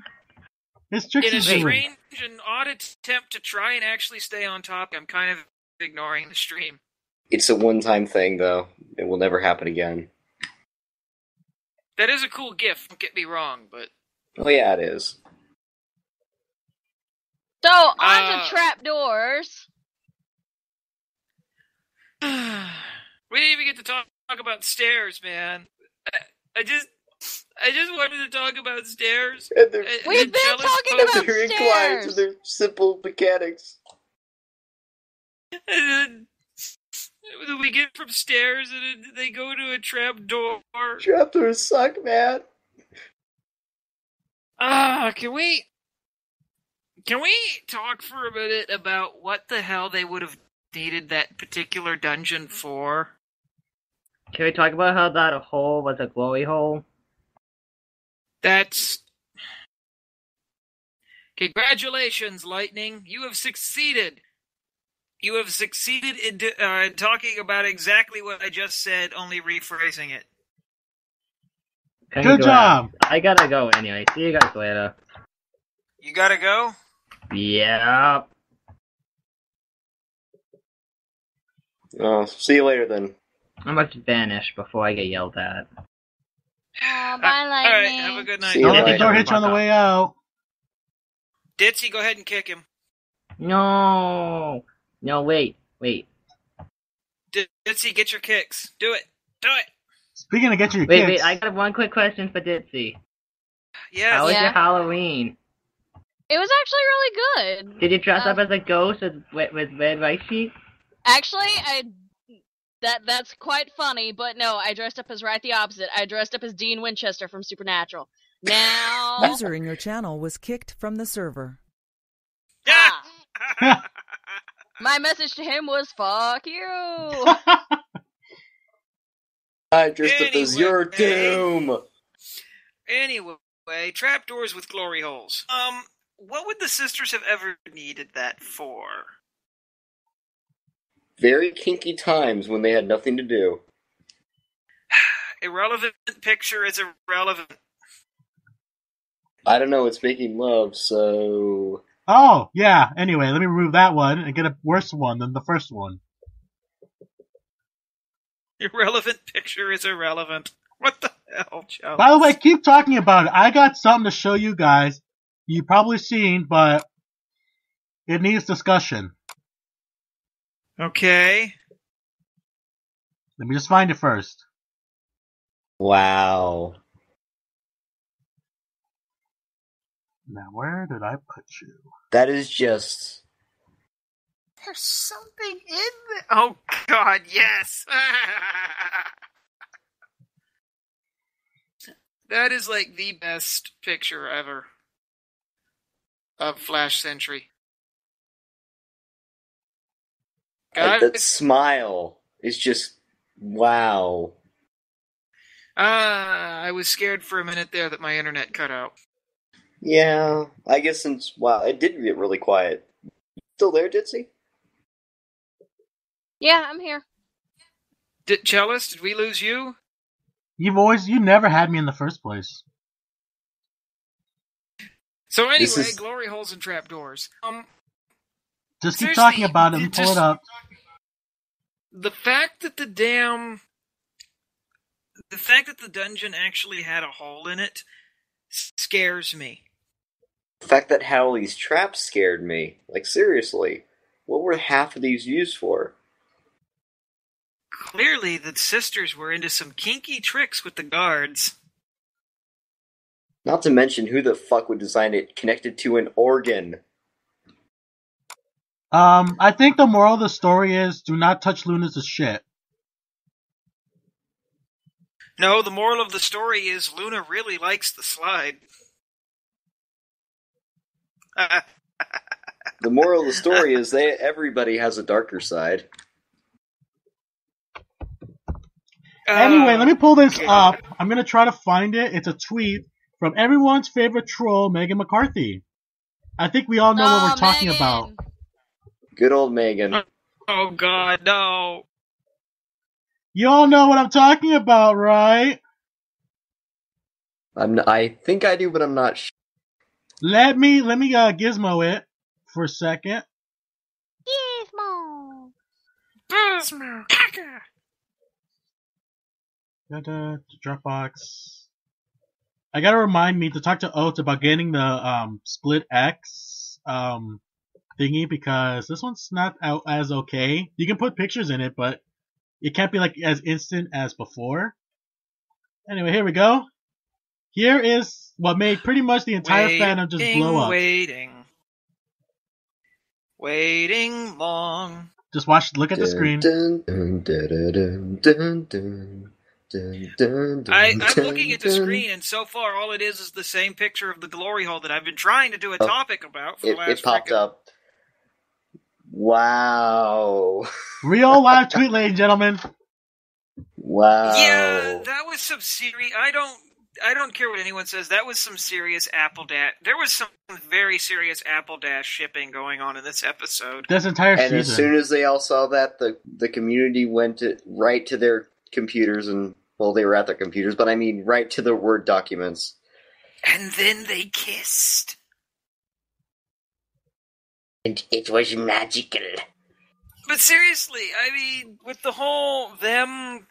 It's Trixie. In a strange and odd attempt to try and actually stay on top, I'm kind of ignoring the stream. It's a one-time thing, though. It will never happen again. That is a cool GIF, don't get me wrong, but... Oh yeah, it is. So, on to trapdoors. We didn't even get to talk about stairs, man. I just wanted to talk about stairs. We've been talking about they're stairs! inclined to their simple mechanics. And then we get from stairs and then they go to a trap door. Trap doors suck, man. Can we talk for a minute about what the hell they would have needed that particular dungeon for? Can we talk about how that hole was a glory hole? That's... Congratulations, Lightning. You have succeeded. You have succeeded in talking about exactly what I just said, only rephrasing it. Good job! I gotta go anyway. See you guys later. You gotta go? Yeah. Oh, see you later then. I must vanish before I get yelled at. Oh, bye, Lightning. Alright, have a good night. Don't let the door hit you on the way out. Ditzy, go ahead and kick him. No, wait. Ditzy, get your kicks. Do it. Do it. Speaking of getting your kicks... Wait, I got one quick question for Ditzy. Yes. How was your Halloween? It was actually really good. Did you dress up as a ghost with red rice sheets? Actually, that's quite funny, but no, I dressed up as right the opposite. I dressed up as Dean Winchester from Supernatural. Now... User in your channel was kicked from the server. My message to him was, fuck you! I dressed up as your doom! Anyway, trapdoors with glory holes. What would the sisters have ever needed that for? Very kinky times when they had nothing to do. Irrelevant picture is irrelevant. I don't know, it's making love, so... Oh, yeah, anyway, let me remove that one and get a worse one than the first one. Irrelevant picture is irrelevant. What the hell, Chelis? By the way, keep talking about it. I got something to show you guys. You've probably seen, but it needs discussion. Okay. Let me just find it first. Wow. Now, where did I put you? That is just... There's something in there. Oh, God, yes. That is like the best picture ever of Flash Sentry. That smile is just... wow. I was scared for a minute there that my internet cut out. Yeah, I guess since... wow, it did get really quiet. Still there, Ditzy? Yeah, I'm here. Chelis, did we lose you? You never had me in the first place. So anyway, glory holes and trapdoors. Just keep talking about it and pull it up. The fact that the dungeon actually had a hole in it scares me. The fact that Howley's traps scared me. Like, seriously. What were half of these used for? Clearly, the sisters were into some kinky tricks with the guards. Not to mention, who the fuck would design it connected to an organ? I think the moral of the story is, do not touch Luna's shit. No, the moral of the story is Luna really likes the slide. The moral of the story is everybody has a darker side. Anyway, let me pull this up. I'm going to try to find it. It's a tweet from everyone's favorite troll, Megan McCarthy. I think we all know what we're talking about. Good old Megan. Oh, God, no. You all know what I'm talking about, right? I think I do, but I'm not sure. Let me gizmo it for a second. Gizmo. Dropbox. I gotta remind me to talk to Oates about getting the Split X thingy, because this one's not out as okay. You can put pictures in it, but it can't be like as instant as before. Anyway, here we go. Here is what made pretty much the entire fandom just blow up. Waiting long. Just look at the screen. I'm looking at the screen, and so far all it is the same picture of the glory hole that I've been trying to do a topic about for the last... It popped up. Wow. Real live tweet, ladies and gentlemen. Wow. Yeah, that was some serious... I don't care what anyone says. That was some serious Apple Dash. There was some very serious Apple Dash shipping going on in this episode. This entire season. And as soon as they all saw that, the community went right to their computers and... well, they were at their computers, but I mean right to their Word documents. And then they kissed. And it was magical. But seriously, I mean, with the whole them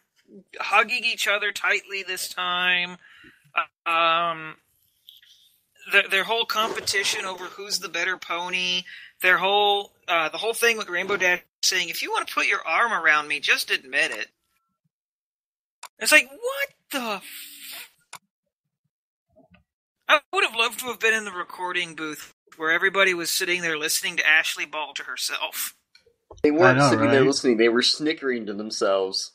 hugging each other tightly this time, their whole competition over who's the better pony, the whole thing with Rainbow Dash saying, if you want to put your arm around me, just admit it. It's like, what the... I would have loved to have been in the recording booth where everybody was sitting there listening to Ashley Ball to herself. They weren't sitting there listening, they were snickering to themselves.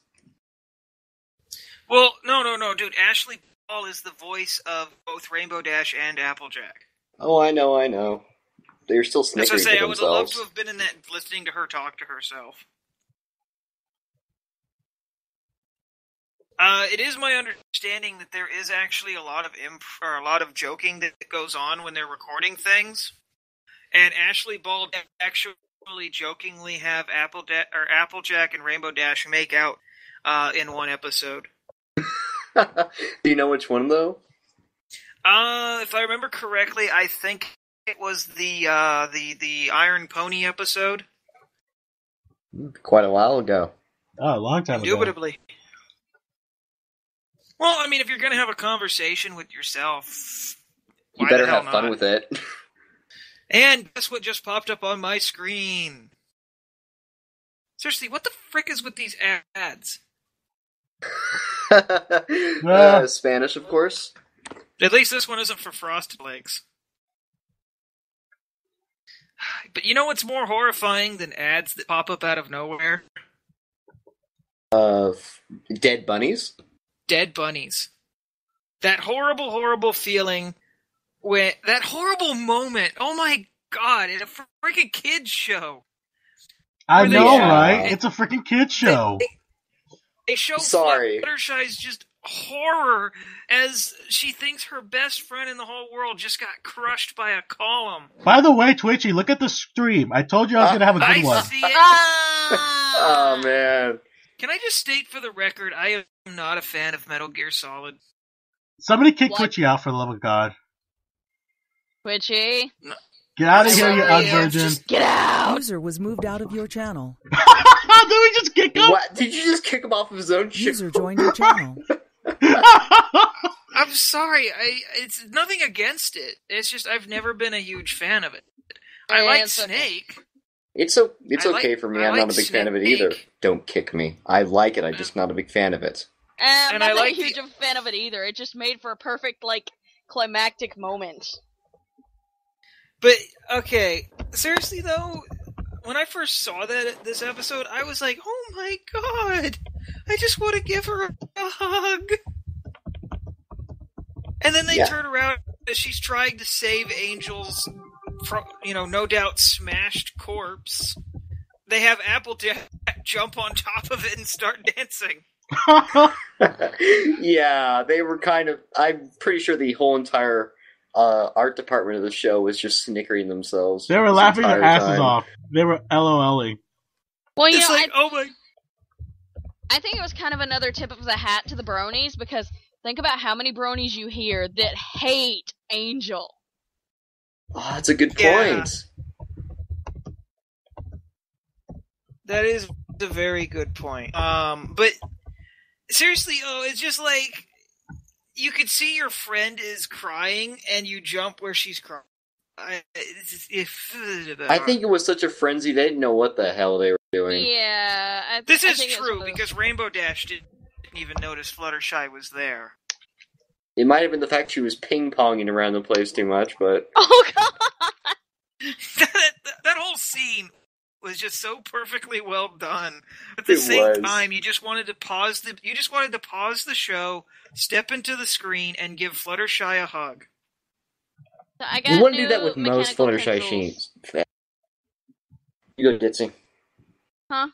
Well, no, dude, Ashley Ball is the voice of both Rainbow Dash and Applejack. Oh, I know. They're still snickering to themselves. I would have loved to have been in that, listening to her talk to herself. It is my understanding that there is actually a lot of joking that goes on when they're recording things, and Ashley Ball actually jokingly have Applejack and Rainbow Dash make out in one episode. Do you know which one though? If I remember correctly, I think it was the Iron Pony episode. Quite a while ago. Oh, a long time ago. Indubitably. Well, I mean, if you're going to have a conversation with yourself, you better have fun with it. And guess what just popped up on my screen? Seriously, what the frick is with these ads? Spanish, of course. At least this one isn't for Frosted Legs. But you know what's more horrifying than ads that pop up out of nowhere? Dead bunnies? Dead bunnies. That horrible, horrible feeling, that horrible moment, oh my god, in a freaking kids show. I know, right? It's a freaking kids show. They show Fluttershy's just horror as she thinks her best friend in the whole world just got crushed by a column. By the way, Twitchy, look at the stream. I told you I was going to have a good one. I see it. Oh, man. Can I just state for the record, I am not a fan of Metal Gear Solid. Somebody kick Twitchy out, for the love of God. Twitchy? No. Get out of here, you unvirgin. Get out! User was moved out of your channel. Did we just kick him? What? Did you just kick him off of his own shit? User joined your channel. I'm sorry. It's nothing against it. It's just I've never been a huge fan of it. I like Snake. It's okay for me. I'm not a big fan of it either. Don't kick me. I like it. I'm just not a big fan of it. I'm not a huge fan of it either. It just made for a perfect, climactic moment. But, okay, seriously though, when I first saw this episode, I was like, oh my god, I just want to give her a hug. And then they turn around as she's trying to save Angel's, no doubt smashed corpse. They have Applejack jump on top of it and start dancing. Yeah, they were I'm pretty sure the whole entire art department of the show was just snickering themselves. They were laughing their asses off. They were LOLing. Well, I think it was kind of another tip of the hat to the bronies, because think about how many bronies you hear that hate Angel. Oh, that's a good point. That is a very good point. But seriously, it's just like you could see your friend is crying, and you jump where she's crying. I think it was such a frenzy, they didn't know what the hell they were doing. Yeah. This is true, because Rainbow Dash didn't even notice Fluttershy was there. It might have been the fact she was ping-ponging around the place too much, but... Oh, God! that whole scene was just so perfectly well done. At the same time, you just wanted to pause the show, step into the screen, and give Fluttershy a hug. So you want to do that with most Fluttershy scenes. You go, Ditzy. Huh?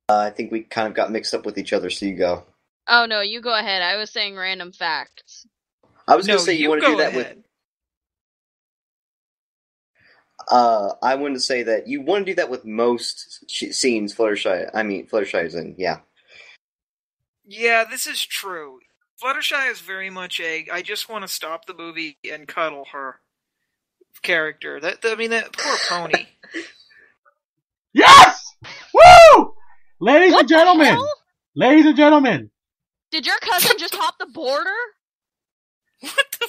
I think we kind of got mixed up with each other, so you go. Oh, no, you go ahead. I was saying random facts. I was going to say you want to do that with... I wanted to say that you want to do that with most scenes Fluttershy is in, yeah. Yeah, this is true. Fluttershy is very much I just want to stop the movie and cuddle her character. That poor pony. Yes! Woo! Ladies and gentlemen. Did your cousin just hop the border?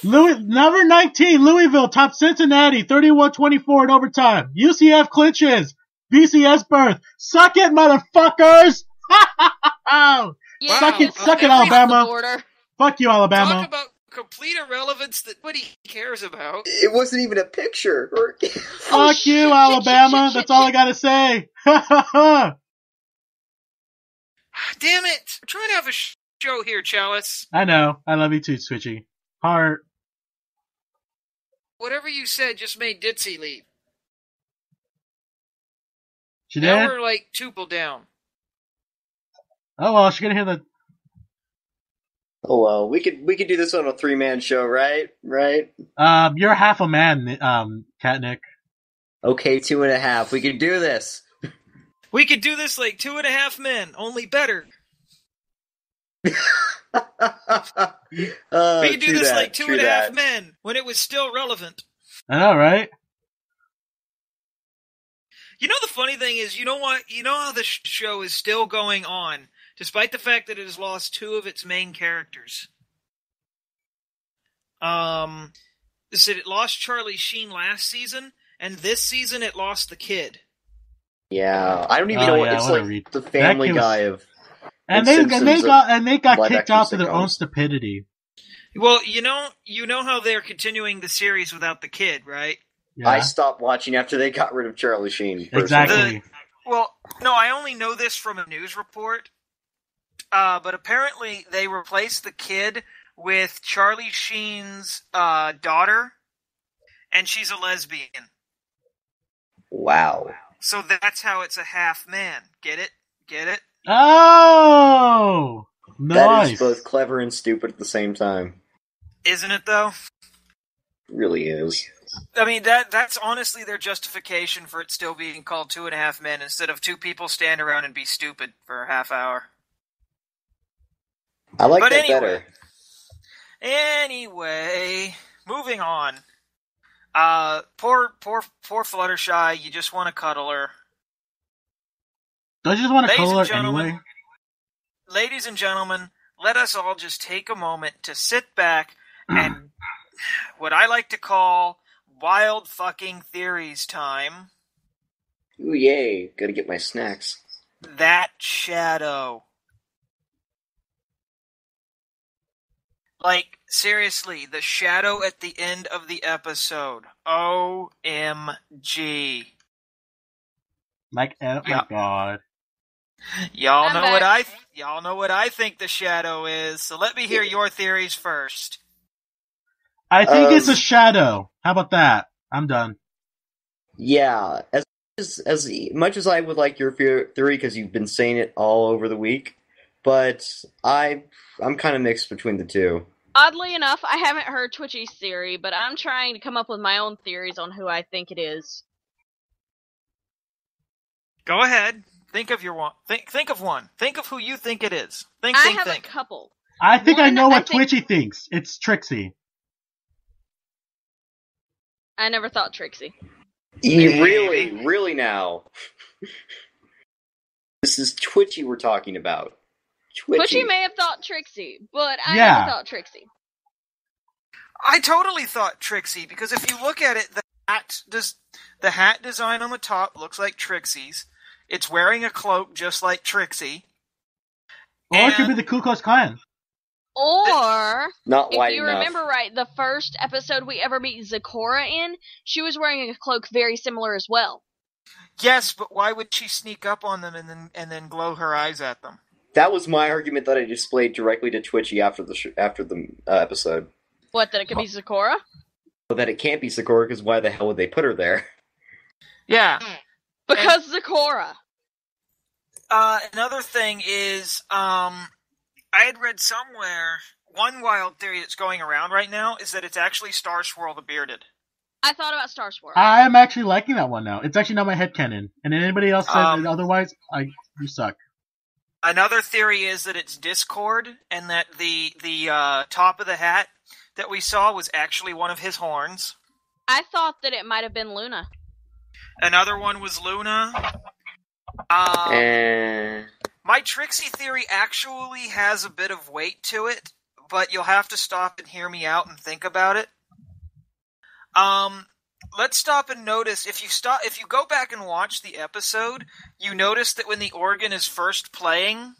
Number 19, Louisville tops Cincinnati, 31-24 in overtime. UCF clinches. BCS berth. Suck it, motherfuckers! Yeah, suck it, Alabama. Fuck you, Alabama. Talk about complete irrelevance that nobody cares about. It wasn't even a picture. Fuck you, Alabama. That's all I gotta say. Damn it! We're trying to have a show here, Chelis. I know. I love you too, Twitchy. Heart. Whatever you said just made Ditzy leave. She did? Now we're 2 people down. Oh well, she's gonna hear the... Oh well, we could do this on a 3-man show, right? You're half a man, Catnick. Okay, 2.5. We can do this. We could do this like 2.5 men, only better. We could do this like 2.5 men when it was still relevant. I know, right? You know the funny thing is, you know what? You know how the show is still going on, despite the fact that it has lost 2 of its main characters. It lost Charlie Sheen last season, and this season it lost the kid. Yeah, I don't even know what it's like. The Family Guy of. And they got kicked out for their own stupidity. Well, you know how they're continuing the series without the kid, right? Yeah. I stopped watching after they got rid of Charlie Sheen. Personally. Exactly. Well, no, I only know this from a news report. But apparently they replaced the kid with Charlie Sheen's daughter, and she's a lesbian. Wow. So that's how it's a half man. Get it? Get it? Oh! Nice. That is both clever and stupid at the same time. Isn't it, though? It really is. I mean, that's honestly their justification for it still being called 2.5 Men instead of 2 people stand around and be stupid for a half hour. I like But that anyway, better. Anyway, moving on. Poor Fluttershy, you just want to cuddle her. Don't you just want to Ladies cuddle and her gentlemen, anyway? Ladies and gentlemen, let us all just take a moment to sit back and what I like to call wild fucking theories time. Ooh, yay. Gotta get my snacks. That shadow. Like, seriously, the shadow at the end of the episode. OMG. Like, oh my god. Y'all know back. what I think the shadow is, so let me hear your theories first. I think it's a shadow. How about that? I'm done. Yeah, as much as I would like your theory, because you've been saying it all over the week, but I'm kind of mixed between the two. Oddly enough, I haven't heard Twitchy's theory, but I'm trying to come up with my own theories on who I think it is. Go ahead. Think of your one. Think of one. Think of who you think it is. Think. I have a couple. I think I One, know I what think- Twitchy thinks. It's Trixie. I never thought Trixie. Really now. This is Twitchy we're talking about. Twitchy may have thought Trixie, but I Yeah. never thought Trixie. I totally thought Trixie, because if you look at it, the hat design on the top looks like Trixie's. It's wearing a cloak just like Trixie. Or it could be the Ku Klux Klan. Or, Not if white you enough. remember right, the first episode we ever meet Zecora in, she was wearing a cloak very similar as well. Yes, but why would she sneak up on them and then glow her eyes at them? That was my argument that I displayed directly to Twitchy after the episode. What, that it could be Zecora? So that it can't be Sakura, because why the hell would they put her there? Yeah. Because Zecora. Another thing is, I had read somewhere, one wild theory that's going around right now is that it's actually Starswirl the Bearded. I thought about Starswirl. I am actually liking that one now. It's actually not my headcanon. And anybody else says otherwise, you suck. Another theory is that it's Discord, and that the top of the hat that we saw was actually one of his horns. I thought that it might have been Luna. Another one was Luna. My Trixie theory actually has a bit of weight to it, but you'll have to stop and hear me out and think about it. Let's stop and notice, if you go back and watch the episode, you notice that when the organ is first playing,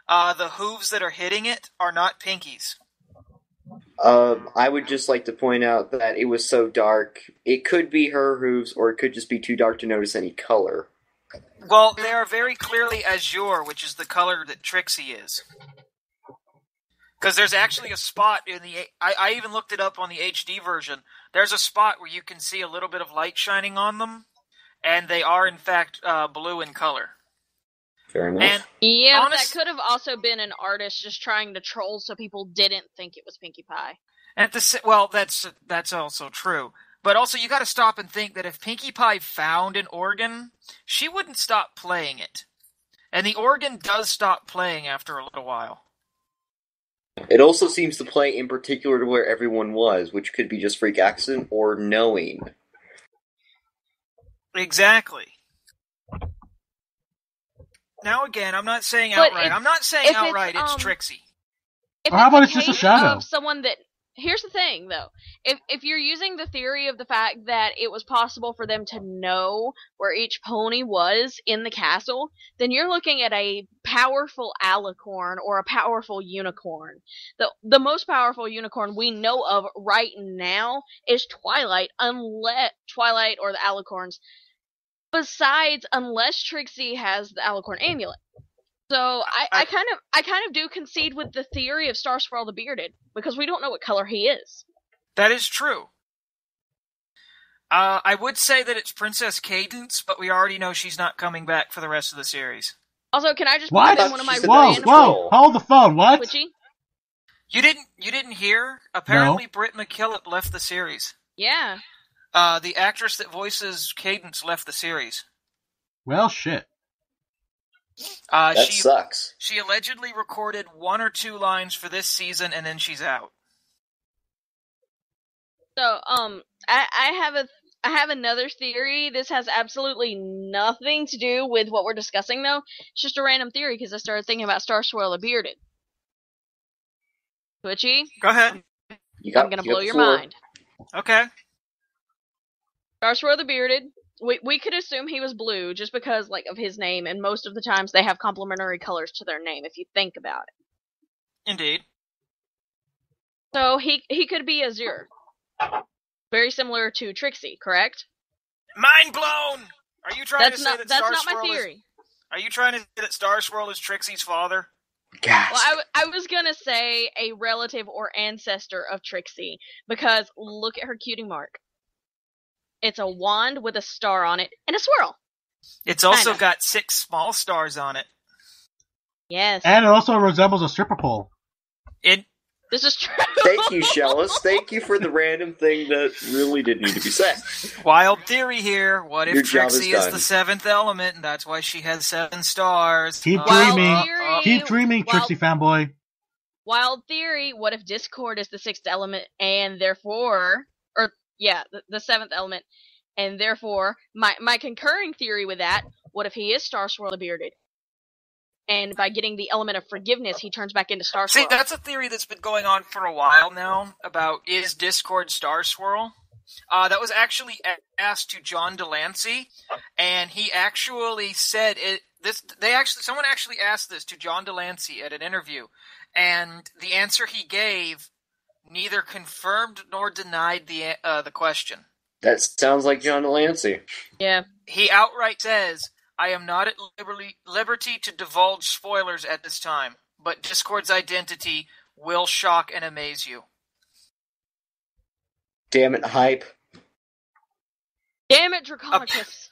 the hooves that are hitting it are not Pinky's. I would just like to point out that it was so dark. It could be her hooves, or it could just be too dark to notice any color. Well, they are very clearly azure, which is the color that Trixie is. Because there's actually a spot in the... I even looked it up on the HD version. There's a spot where you can see a little bit of light shining on them, and they are, in fact, blue in color. Fair enough. And Yeah, but that could have also been an artist just trying to troll so people didn't think it was Pinkie Pie. well, that's also true. But also, you got to stop and think that if Pinkie Pie found an organ, she wouldn't stop playing it. And the organ does stop playing after a little while. It also seems to play in particular to where everyone was, which could be just freak accident or knowing. Exactly. Now again, I'm not saying But outright. if- I'm not saying if outright it's Trixie. Or how about it's just a shadow? Of someone that here's the thing, though. If you're using the theory of the fact that it was possible for them to know where each pony was in the castle, then you're looking at a powerful alicorn or a powerful unicorn. The most powerful unicorn we know of right now is Twilight, unless Twilight or the alicorns. Besides, unless Trixie has the alicorn amulet. So I kind of do concede with the theory of Starswirl the Bearded, because we don't know what color he is. That is true. I would say that it's Princess Cadence, but we already know she's not coming back for the rest of the series. Also, can I just What? put in one of my Whoa! Hold the phone. What? You didn't hear? Apparently, Britt McKillop left the series. Yeah. The actress that voices Cadence left the series. Well, shit. That sucks. She allegedly recorded 1 or 2 lines for this season, and then she's out. So, I have another theory. This has absolutely nothing to do with what we're discussing, though. It's just a random theory because I started thinking about Starswirl the Bearded. Twitchy? Go ahead. I'm gonna blow your mind. Okay. Starswirl the Bearded. We could assume he was blue just because, like, of his name, and most of the times they have complementary colors to their name, if you think about it. Indeed. So he could be Azure. Very similar to Trixie, correct? Mind blown! Are you trying to say that that's not my theory. Are you trying to say that Starswirl is Trixie's father? Gasp. Well, I was gonna say a relative or ancestor of Trixie, because look at her cutie mark. It's a wand with a star on it and a swirl. It's also got 6 small stars on it. Yes. And it also resembles a stripper pole. This is true. Thank you, Chelis. Thank you for the random thing that really didn't need to be said. Wild theory here. What Your if job Trixie is is the 7th element, and that's why she has 7 stars? Keep Wild dreaming. theory. Keep dreaming, Trixie fanboy. Wild theory. What if Discord is the 6th element, and therefore, the 7th element, and therefore, my concurring theory with that, what if he is Starswirl the Bearded? And by getting the element of forgiveness, he turns back into Starswirl. See, that's a theory that's been going on for a while now, about is Discord Starswirl? That was actually asked to John Delancey, and he actually said it. Someone actually asked this to John Delancey at an interview, and the answer he gave neither confirmed nor denied the question. That sounds like John Delancey. Yeah. He outright says, I am not at liberty to divulge spoilers at this time, but Discord's identity will shock and amaze you. Damn it, hype. Damn it, Draconicus.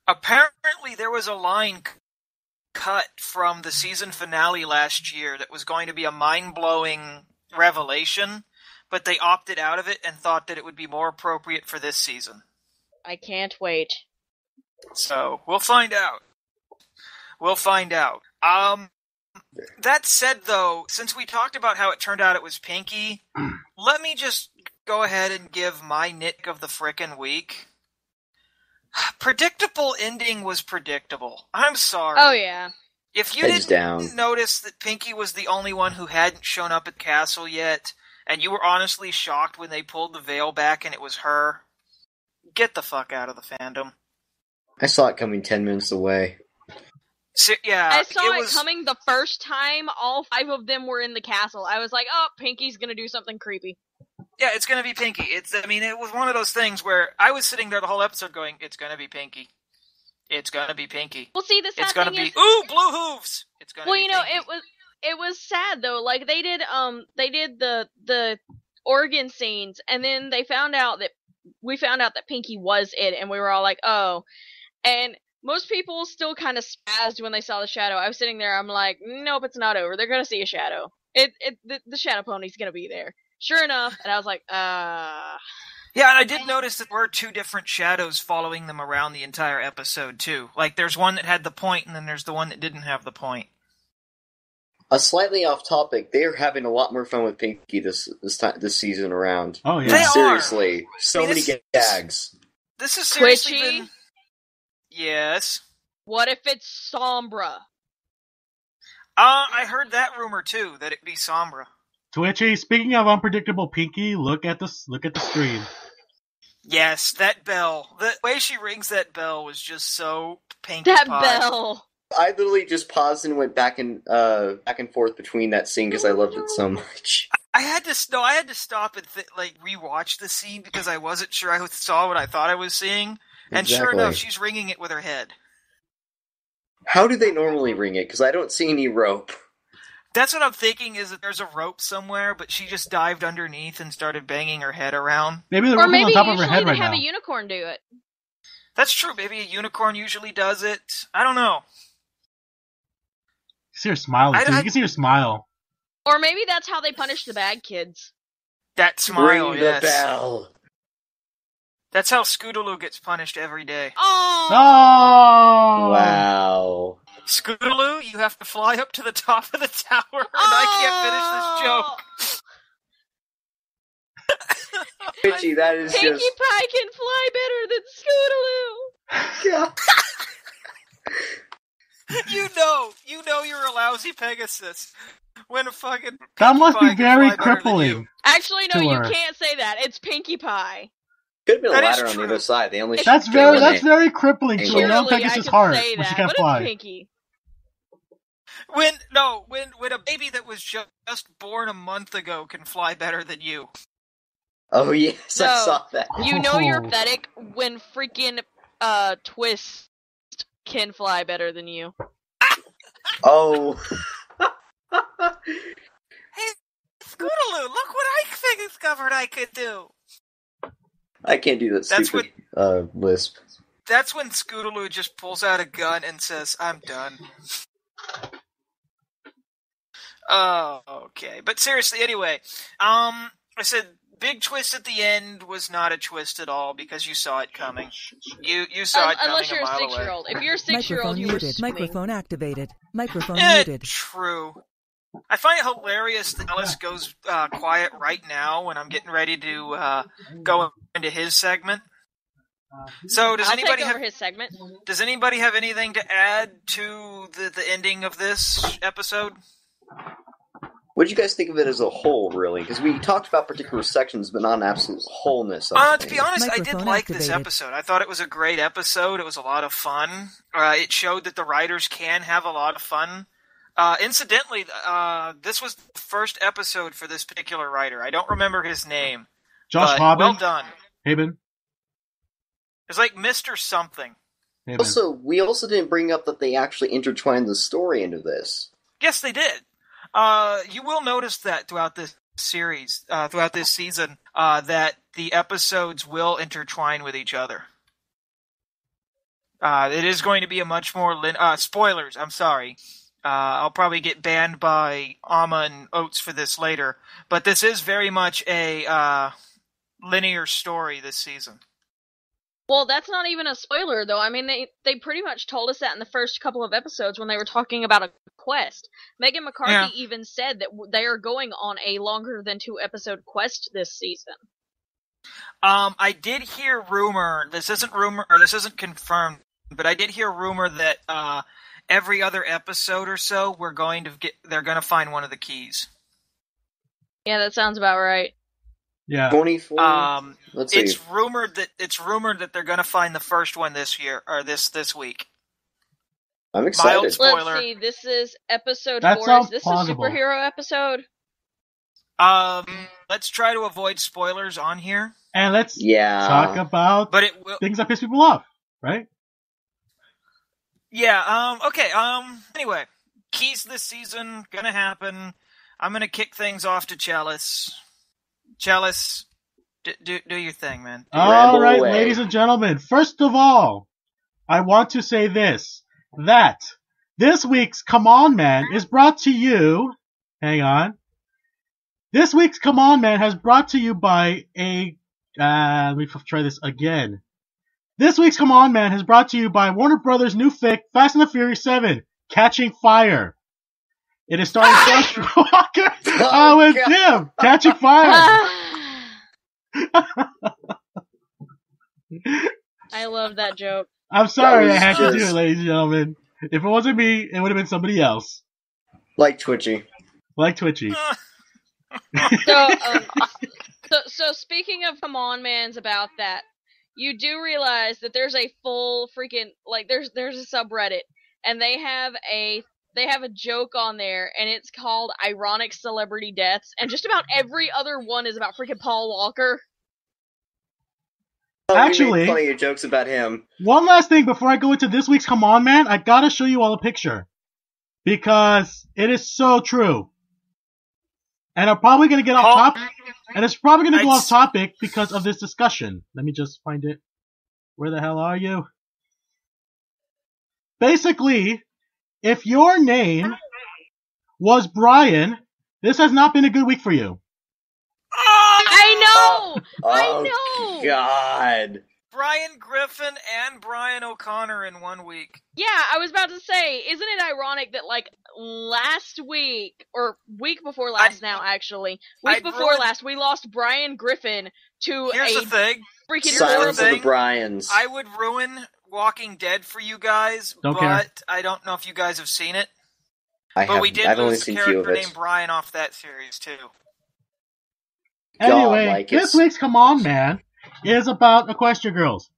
Apparently there was a line cut from the season finale last year that was going to be a mind-blowing revelation, but they opted out of it and thought that it would be more appropriate for this season. I can't wait. So, we'll find out. That said, though, since we talked about how it turned out it was Pinky, let me just go ahead and give my nitpick of the frickin' week. Predictable ending was predictable. I'm sorry. Oh, yeah. If you didn't notice that Pinky was the only one who hadn't shown up at the castle yet, and you were honestly shocked when they pulled the veil back and it was her, get the fuck out of the fandom. I saw it coming 10 minutes away. So, yeah, I saw it coming the first time all 5 of them were in the castle. I was like, oh, Pinky's gonna do something creepy. Yeah, it's gonna be Pinky. It was one of those things where I was sitting there the whole episode going, it's gonna be Pinky. It's gonna be Pinky. Well, see, the sad It's gonna thing be, is, ooh, blue hooves! It's gonna be Pinky. it was sad, though. Like, they did the organ scenes, and then we found out that Pinky was it, and we were all like, oh. And most people still kind of spazzed when they saw the shadow. I was sitting there, I'm like, nope, it's not over. They're gonna see a shadow. The shadow pony's gonna be there. Sure enough, and I was like, Yeah, and I did notice that there were 2 different shadows following them around the entire episode, too. Like, there's one that had the point, and then there's the one that didn't have the point. A slightly off topic, they're having a lot more fun with Pinky this season around. Oh, yeah. They Seriously. are. So many gags. This is seriously Twitchy? been... Yes? what if it's Sombra? I heard that rumor, too, that it'd be Sombra. Twitchy, speaking of unpredictable Pinky, look at the screen. Yes, that bell. The way she rings that bell was just so Pinkie That Pie. bell. I literally just paused and went back and forth between that scene because I loved it so much. I had to stop and rewatch the scene because I wasn't sure I saw what I thought I was seeing. And sure enough, she's ringing it with her head. How do they normally ring it? Because I don't see any rope. That's what I'm thinking, is that there's a rope somewhere, but she just dived underneath and started banging her head around. Maybe the rope is on top of her head right now. Or maybe usually they have a unicorn do it. That's true. Maybe a unicorn usually does it. I don't know. You see her smiling, too. You can see her smile. Or maybe that's how they punish the bad kids. That smile, Ring yes. the bell. That's how Scootaloo gets punished every day. Oh! Wow. Scootaloo, you have to fly up to the top of the tower, and I can't finish this joke. Twitchy, that is Pinkie just... Pie can fly better than Scootaloo! You know you're a lousy Pegasus. When a fucking that must Pie be very can fly better than crippling. you. Actually, no, you can't say that. It's Pinkie Pie. Could have been a That is ladder on the true. other side. They only That's very crippling to a young Surely I Pegasus could heart say when she that, can't but fly. it's Pinkie. When a baby that was just born a month ago can fly better than you. Oh yes, I No. saw that. You know you're pathetic when freaking Twist can fly better than you. Oh. Hey, Scootaloo, look what I discovered I could do. I can't do that That's stupid lisp. That's when Scootaloo just pulls out a gun and says, "I'm done." Oh, okay. But seriously, anyway, I said big twist at the end was not a twist at all because you saw it coming. You saw it coming Unless you're a mile a 6-year-old. If you're a 6-year-old, Microphone you were muted. screaming. Microphone activated. Microphone away. muted. True. I find it hilarious that Ellis goes quiet right now when I'm getting ready to go into his segment. So does I'll anybody take over have his segment. Does anybody have anything to add to the ending of this episode? What did you guys think of it as a whole, really? Because we talked about particular sections, but not an absolute wholeness of To be honest, I did Microphone like this activated. episode. I thought it was a great episode. It was a lot of fun. It showed that the writers can have a lot of fun. Incidentally, this was the first episode for this particular writer. I don't remember his name. Josh but Hobbin. well done. Haben. It's like Mr. Something. Haben. Also, we also didn't bring up that they actually intertwined the story into this. Yes, they did. You will notice that throughout this series, throughout this season, that the episodes will intertwine with each other. It is going to be a much more spoilers. I'm sorry. I'll probably get banned by Amma and Oates for this later, but this is very much a linear story this season. Well, that's not even a spoiler, though. I mean, they pretty much told us that in the first couple of episodes when they were talking about a quest. Megan McCarthy even said that they are going on a longer than 2-episode quest this season. I did hear rumor. This isn't confirmed, but I did hear rumor that every other episode or so they're going to find one of the keys. Yeah, that sounds about right. Yeah. 24. Let's see. It's rumored that they're going to find the first one this year or this week. I'm excited. Mild spoiler. Let's see, this is episode That 4. sounds Is this plausible. a superhero episode? Let's try to avoid spoilers on here. And let's Yeah. talk about But it will. things that piss people off, right? Yeah. Okay. Anyway, keys this season gonna happen. I'm gonna kick things off to Chelis. Chelis, do your thing, man. All right, away. ladies and gentlemen. First of all, I want to say that this week's Come On Man is brought to you. Hang on. This week's Come On Man has brought to you by let me try this again. This week's Come On Man is brought to you by Warner Brothers' new fic, Fast and the Furious 7, Catching Fire. It is starring Josh Walker with him, Catching Fire. I love that joke. I'm sorry That I had was to do just- it, ladies and gentlemen. If it wasn't me, it would have been somebody else. Like Twitchy. Like Twitchy. So speaking of come on mans about that, you do realize that there's a full freaking there's a subreddit and they have a joke on there and it's called Ironic Celebrity Deaths and just about every other one is about freaking Paul Walker. Actually, made funny jokes about him. One last thing before I go into this week's Come On Man, I gotta show you all a picture. Because it is so true. And I'm probably gonna get off topic. And it's probably gonna go off topic because of this discussion. Let me just find it. Where the hell are you? Basically, if your name was Brian, this has not been a good week for you. I know! I know! God. Brian Griffin and Brian O'Connor in 1 week. Yeah, I was about to say, isn't it ironic that, last week, or week before last last, we lost Brian Griffin to Here's the thing. Freaking Silence of the Bryans. I would ruin Walking Dead for you guys, but I don't know if you guys have seen it. We did lose a character named Brian off that series, too. Anyway, this week's Come On Man is about Equestria Girls.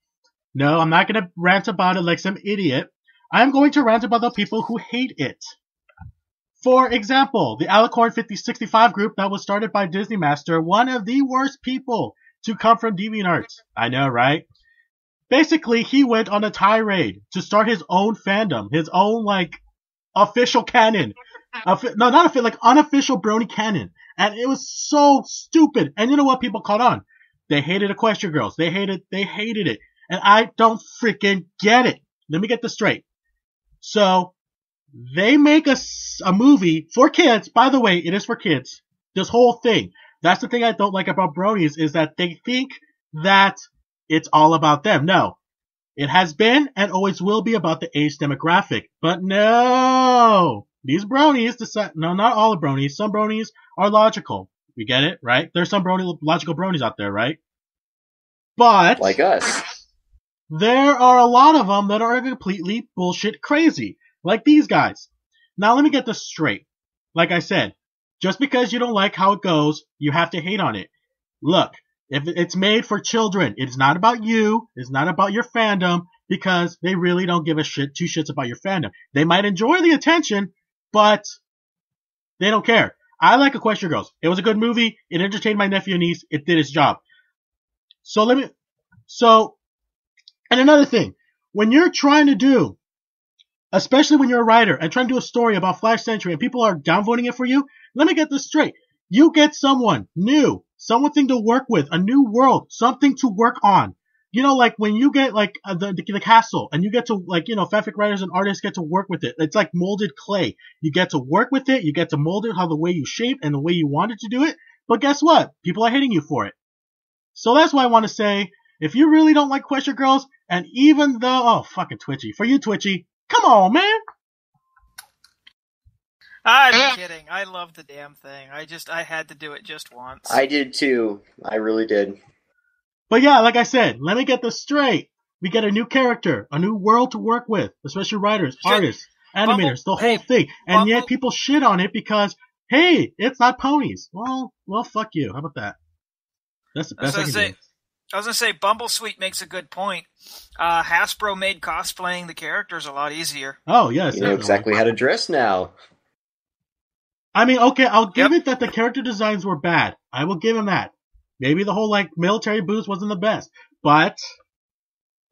No, I'm not going to rant about it like some idiot. I'm going to rant about the people who hate it. For example, the Alicorn 5065 group that was started by Disney Master, one of the worst people to come from DeviantArt. I know, right? Basically, he went on a tirade to start his own fandom, his own, official canon. Unofficial brony canon. And it was so stupid. And you know what? People caught on. They hated Equestria Girls. They hated it. And I don't freaking get it. Let me get this straight. So, they make a movie for kids. By the way, it is for kids. This whole thing. That's the thing I don't like about bronies, is that they think that it's all about them. No. It has been and always will be about the age demographic. But no! These bronies decide, no, not all the bronies. Some bronies are logical. You get it, right? There's some logical bronies out there, right? But, like us, there are a lot of them that are completely bullshit crazy. Like these guys. Now let me get this straight. Like I said, just because you don't like how it goes, you have to hate on it. Look, if it's made for children, it's not about you, it's not about your fandom, because they really don't give two shits about your fandom. They might enjoy the attention, but they don't care. I like Equestria Girls. It was a good movie. It entertained my nephew and niece. It did its job. And another thing. When you're trying to do, especially when you're a writer and trying to do a story about Flash Century and people are downvoting it for you, let me get this straight. You get someone new, something to work with, a new world, something to work on. You know, when you get, the castle, and you get to, fanfic writers and artists get to work with it. It's like molded clay. You get to work with it, you get to mold it the way you shape and the way you wanted to do it, but guess what? People are hating you for it. So that's why I want to say, if you really don't like Equestria Girls, and even though, oh, fucking Twitchy. For you, Twitchy, come on, man! I'm kidding. I love the damn thing. I had to do it just once. I did too. I really did. But yeah, like I said, let me get this straight. We get a new character, a new world to work with, especially writers, artists, animators, the whole thing. And yet people shit on it because, hey, it's not ponies. Well, fuck you. How about that? That's the best I can do. I was going to say, Bumblesweet makes a good point. Hasbro made cosplaying the characters a lot easier. Oh, yes. You know exactly how to dress now. I mean, okay, I'll give it that the character designs were bad. I will give him that. Maybe the whole, military boots wasn't the best. But,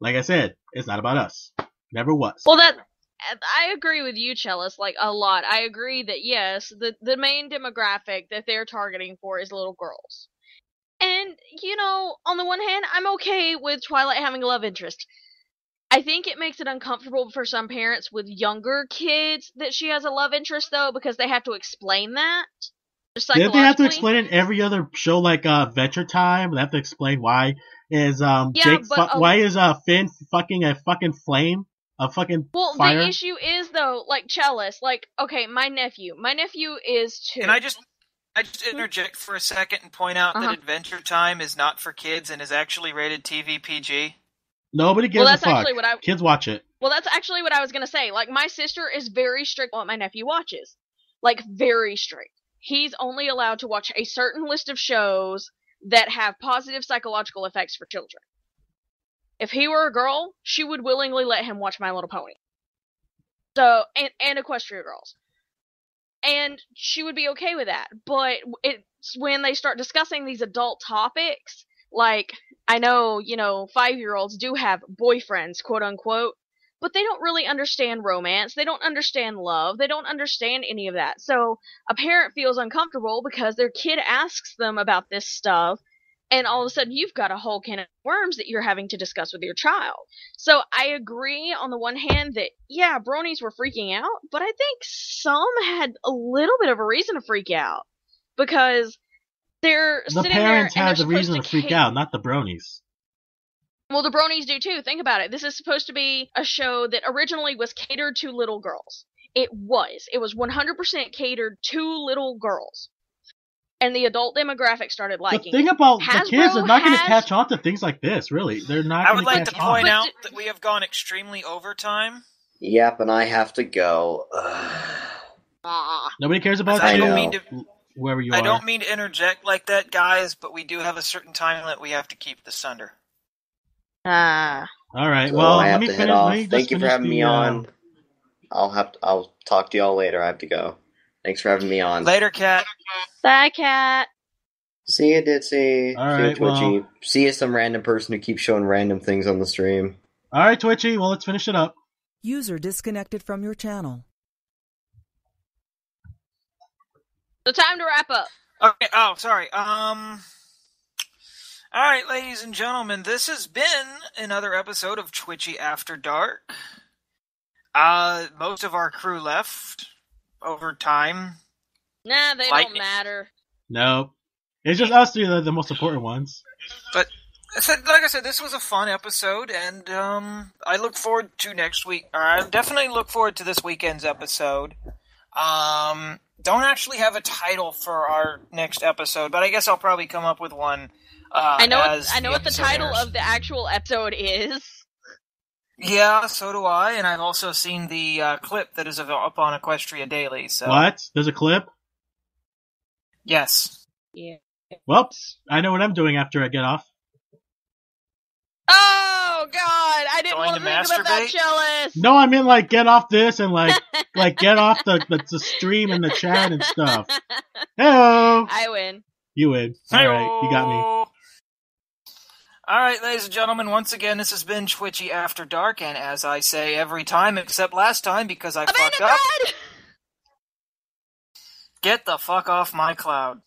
like I said, it's not about us. Never was. Well, I agree with you, Chelis, a lot. I agree that, yes, the main demographic that they're targeting for is little girls. And, on the one hand, I'm okay with Twilight having a love interest. I think it makes it uncomfortable for some parents with younger kids that she has a love interest, though, because they have to explain that. Did they have to explain it in every other show, Adventure Time? They have to explain why is why is Finn fucking a fucking flame? A fucking fire? The issue is, though, Chelis, okay, my nephew is 2. Can I just interject for a second and point out that Adventure Time is not for kids and is actually rated TV PG? Nobody gives a fuck. Kids watch it. Well, that's actually what I was going to say. My sister is very strict on what my nephew watches. Very strict. he's only allowed to watch a certain list of shows that have positive psychological effects for children. If he were a girl, she would willingly let him watch My Little Pony. So, and Equestria Girls. And she would be okay with that. But it's when they start discussing these adult topics, like, I know, 5-year-olds do have boyfriends, quote unquote, but they don't really understand romance, they don't understand love, they don't understand any of that. So a parent feels uncomfortable because their kid asks them about this stuff, and all of a sudden you've got a whole can of worms that you're having to discuss with your child. So I agree on the one hand that, yeah, bronies were freaking out, but I think some had a little bit of a reason to freak out. Because they're the sitting parents there and had the reason to freak out, not the bronies. Well, the bronies do too. Think about it. This is supposed to be a show that originally was catered to little girls. It was. It was 100% catered to little girls. And the adult demographic started liking it. The thing about the kids are not going to catch on to things like this, really. They're not I going would to like catch to on. point out that we have gone extremely overtime. Yep, and I have to go. Nobody cares about I you, don't mean wherever you are. I don't mean to interject like that, guys, but we do have a certain time limit we have to keep this under. All right, So well, I let have me to finish. head off. Let me just Thank you for finish having me on. I'll talk to y'all later. I have to go. Thanks for having me on. Later, Cat. Bye, Cat. See ya, Ditzy. All See ya, right, Twitchy. well- See ya, some random person who keeps showing random things on the stream. All right, Twitchy. Well, let's finish it up. User disconnected from your channel. So time to wrap up. Okay. Oh, sorry. All right, ladies and gentlemen, this has been another episode of Twitchy After Dark. Most of our crew left over time. Nah, they don't matter. No, it's just us three that are the most important ones. But like I said, this was a fun episode, and I look forward to next week. Or I definitely look forward to this weekend's episode. Don't actually have a title for our next episode, but I guess I'll probably come up with one. I know what the title of the actual episode is. Yeah, so do I, and I've also seen the clip that is up on Equestria Daily. So What? There's a clip? yes. Yeah. Well, I know what I'm doing after I get off. Oh God! I didn't Going want to to think about that, masturbate? Chelis. No, I mean like get off this and like get off the stream and the chat and stuff. Hello. I win. You win. All right, you got me. Alright, ladies and gentlemen, once again, this has been Twitchy After Dark, and as I say every time, except last time because I fucked up, get the fuck off my cloud.